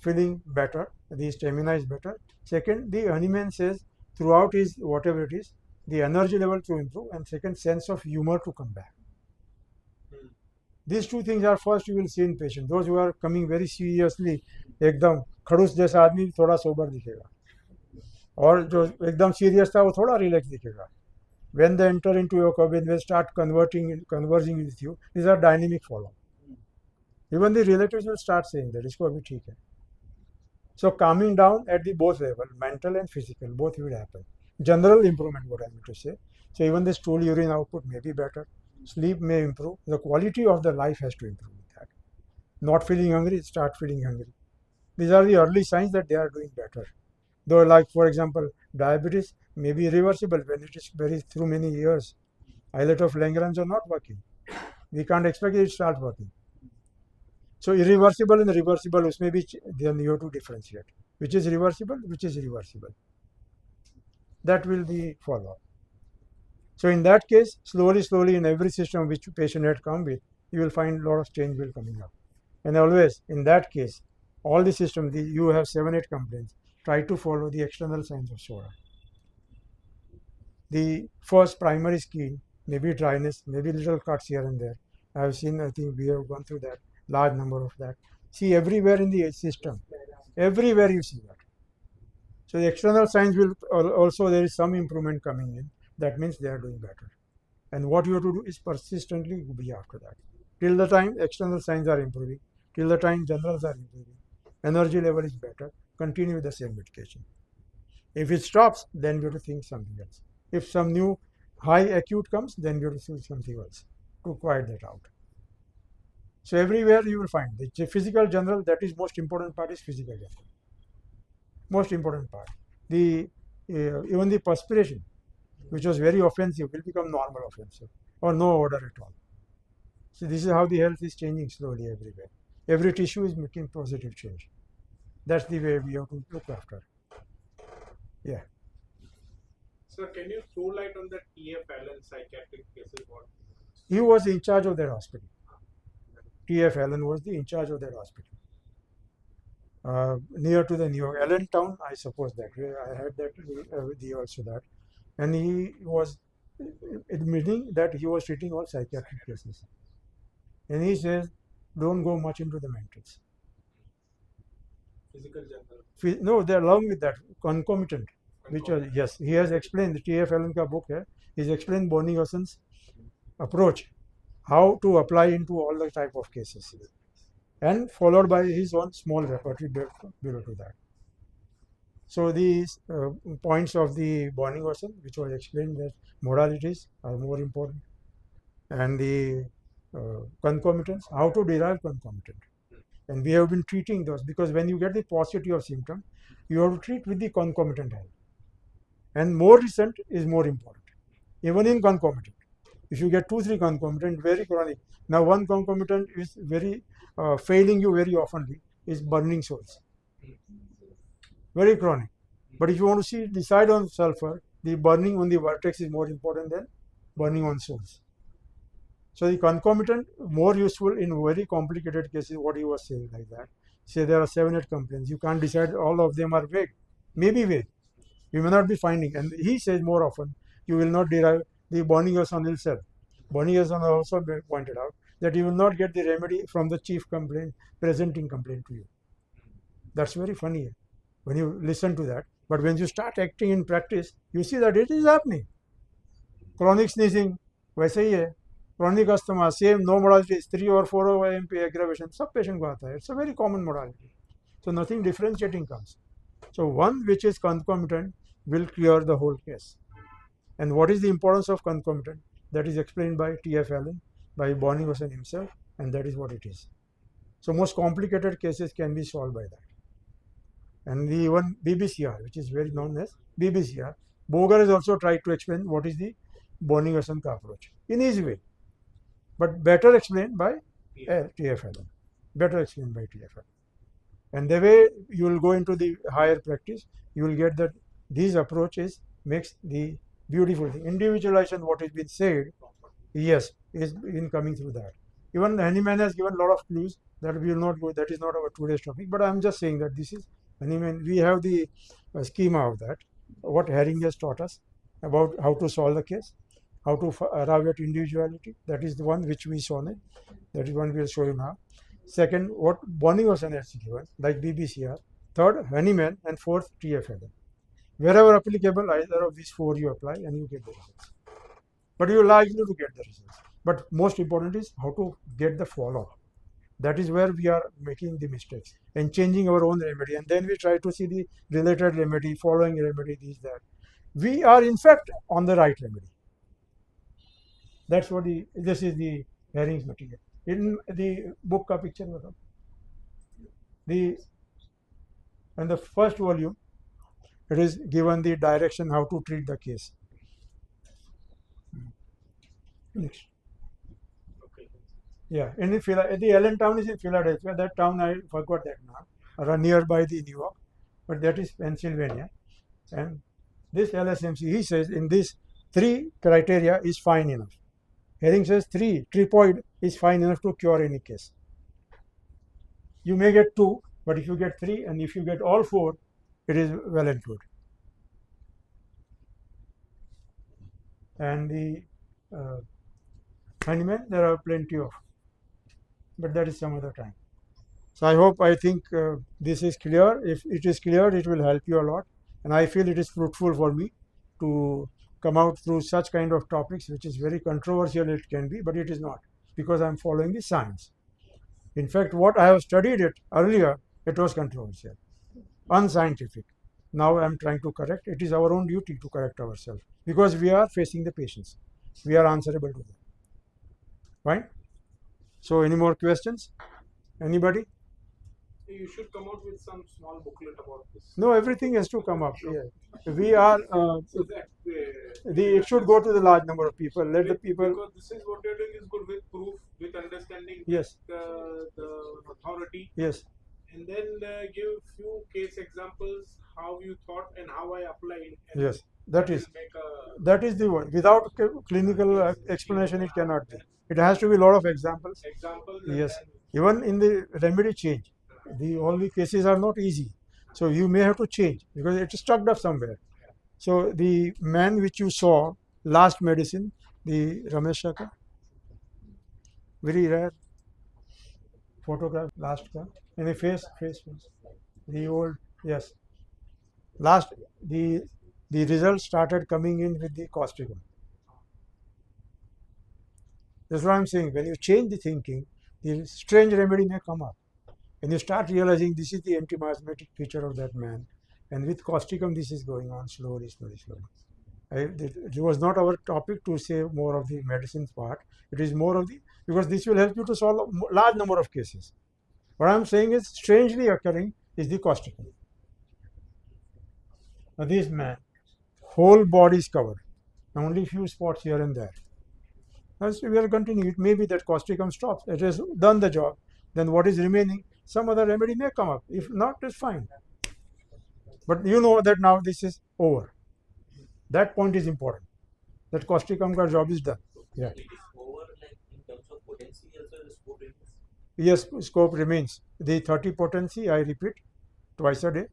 feeling better, the stamina is better. Second, the Hahnemann says throughout is whatever it is, the energy level to improve, and second, sense of humor to come back. These two things are first you will see in patient. Those who are coming very seriously, एकदम खड़ूस जैसा आदमी थोड़ा sober दिखेगा, और जो एकदम serious था वो थोड़ा रिलैक्स दिखेगा. When they enter into your cabin, they start conversing with you. These are dynamic follow. Even the relatives will start saying that इसको अभी ठीक है. So calming down at the both level, mental and physical, both will happen. General improvement, what I mean to say. So even the stool urine output may be better. Sleep may improve. The quality of the life has to improve with that. Not feeling hungry, start feeling hungry. These are the early signs that they are doing better. Though, like for example, diabetes may be reversible when it is very through many years. Islet of Langerhans are not working. We can't expect it to start working. So irreversible and reversible, usme bhi then you have to differentiate. Which is reversible, which is irreversible. That will be followed. So in that case, slowly in every system which patient had come with, you will find a lot of change will coming up. And always in that case, all the systems, you have 7-8 complaints, try to follow the external signs of SORA. The first primary skin, maybe dryness, maybe little cuts here and there. I have seen, I think we have gone through that, large number of that. See everywhere in the system, everywhere you see that. So the external signs will also, there is some improvement coming in. That means they are doing better. And what you have to do is persistently be after that. Till the time external signs are improving, till the time generals are improving, energy level is better, continue with the same medication. If it stops, then you have to think something else. If some new high acute comes, then you have to think something else to quiet that out. So everywhere you will find the physical general, that is most important part is physical general. Most important part. The even the perspiration, which was very offensive, will become normal offensive or no odor at all. So this is how the health is changing slowly everywhere. Every tissue is making positive change. That's the way we have to look after. Yeah. So can you throw light on the T.F. Allen psychiatric cases? What? He was in charge of that hospital. T.F. Allen was in charge of that hospital. Near to the New York Allentown, I suppose that. I had that with you also that. And he was admitting that he was treating all psychiatric cases. And he says, don't go much into the mentals. Physical general. No, they are along with that, concomitant. Which was, yes, he has explained, the T.F. Allen ka book hai, he's explained Bonnie-Husson's approach, how to apply into all the type of cases. And followed by his own small repertory below to that. So these points of the Bonnie-Husson, which was explained that modalities are more important, and the concomitants, how to derive concomitant. And we have been treating those because when you get the paucity of symptom, you have to treat with the concomitant health. And more recent is more important, even in concomitant. If you get 2-3 concomitant, very chronic. Now one concomitant is very failing you very oftenly is burning soles. Very chronic. But if you want to decide on sulfur, the burning on the vertex is more important than burning on soles. So the concomitant more useful in very complicated cases, what he was saying like that. say there are 7-8 complaints. You can't decide all of them are vague. Maybe vague. You may not be finding. And he says more often, you will not derive the Bonnigerson himself. Bonnigerson also pointed out that you will not get the remedy from the chief complaint, presenting complaint to you. That's very funny when you listen to that. But when you start acting in practice, you see that it is happening. Chronic sneezing, वैसे ही है. Chronic asthma, same, no modalities, 3 or 4 MP aggravation, सब patient को आता है. It's a very common modality. So nothing differentiating comes. So one which is concomitant will clear the whole case. And what is the importance of concomitant? That is explained by T.F. Allen, by Bonnigerson himself, and that is what it is. So most complicated cases can be solved by that. And the even BBCR, which is very known as BBCR, Boger has also tried to explain what is the Bonnigerson approach in his way, but better explained by T.F. Allen. Better explained by T.F. Allen. And the way you will go into the higher practice, you will get that these approaches makes the beautiful thing. Individualization, what has been said, yes, is in coming through that. Even Henneman has given a lot of clues that we will not go. That is not our today's topic. But I am just saying that this is Henneman. We have the schema of that. What Herring has taught us about how to solve the case, how to arrive at individuality. That is the one which we saw. That is one we will show you now. Second, what Bonnigerson has given, like BBCR. Third, Henneman, and fourth, T.F. Allen. Wherever applicable, either of these 4 you apply and you get the results. But you are likely to get the results. But most important is how to get the follow-up. That is where we are making the mistakes and changing our own remedy. And then we try to see the related remedy, following remedy, this, that. We are in fact on the right remedy. That's what this is the Herring's material. In the book ka picture, in the first volume, it is given the direction how to treat the case. Next. Okay. Yeah, in the Allentown is in Philadelphia. That town I forgot that now, nearby the New York, but that is Pennsylvania. And this LSMC, he says in this 3 criteria is fine enough. Herring says 3 tripoid is fine enough to cure any case. You may get 2, but if you get 3 and if you get all 4, it is well and good. And the Honeyman, there are plenty of, but that is some other time. So I think this is clear. If it is clear, it will help you a lot. And I feel it is fruitful for me to come out through such kind of topics, which is very controversial it can be, but it is not, because I am following the science. In fact, what I have studied it earlier, it was controversial, unscientific. Now I am trying to correct. It is our own duty to correct ourselves because we are facing the patients. We are answerable to them. Right? So any more questions? Anybody? You should come out with some small booklet about this. No, everything has to come up. Yeah. We are, So that it should go to the large number of people. Let the people. Because this is what you're doing is good with proof, with understanding, Yes. the authority. Yes. And then give few case examples how you thought and how I applied. And Yes. That is. make a That is the one. Without clinical explanation, it cannot be. It has to be a lot of examples. examples. and Yes. then- Even in the remedy change, all the cases are not easy. So you may have to change because it's stuck up somewhere. So the man which you saw, last medicine, the Ramesh Shaka, very rare photograph, last one, and the face. The old, yes. Last, the results started coming in with the causticum. That's what I'm saying. When you change the thinking, the strange remedy may come up. And you start realizing this is the anti-miasmatic feature of that man. And with causticum, this is going on slowly. It was not our topic to say more of the medicine part. It is more of the, because this will help you to solve a large number of cases. What I'm saying is strangely occurring is the causticum. Now this man, whole body is covered, only few spots here and there. As we are continuing, it may be that causticum stops. It has done the job. Then what is remaining? Some other remedy may come up. If not, it's fine. But you know that now this is over. That point is important. That causticum ka job is done. Yeah. It is over like in terms of potency also it is 4 rings. Yes, scope remains. The 30 potency, I repeat, twice a day.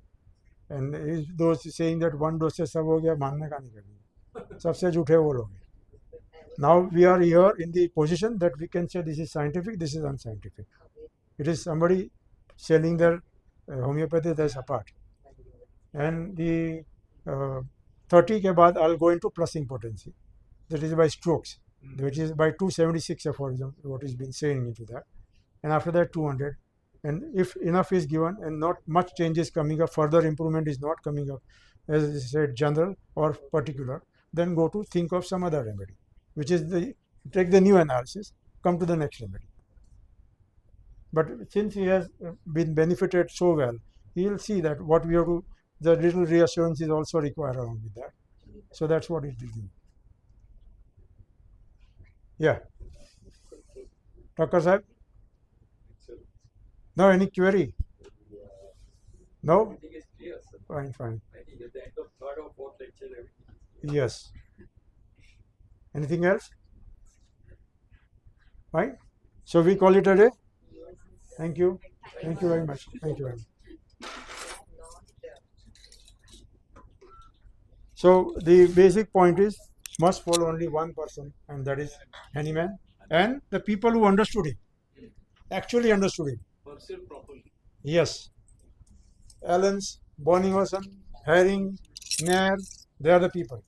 And those saying that one dose से सब हो गया, मानने का नहीं करेंगे. सबसे झूठे वो लोग. Now we are here in the position that we can say this is scientific, this is unscientific. It is somebody selling their homeopathy, that's apart. And the 30 के बाद I'll go into plusing potency. That is by strokes, which is by 276, for example, what is been saying into that. And after that 200. And if enough is given and not much change is coming up, further improvement is not coming up, as I said, general or particular, then go to think of some other remedy, which is take the new analysis, come to the next remedy. But since he has been benefited so well, he will see that what we have to, the little reassurance is also required along with that. So that's what it will do. Yeah. Dr. Sahib? No, any query? No? Everything is clear, sir. Fine, fine. I think at the end of third or fourth lecture, everything is clear. Yes. Anything else? Fine. So we call it a day? Thank you. Thank you very much. Thank you very much. So the basic point is must follow only one person, and that is Handyman, and the people who understood him, actually understood him. Perceived properly. Yes. Allens, Bonninghausen, Herring, Nair, they are the people.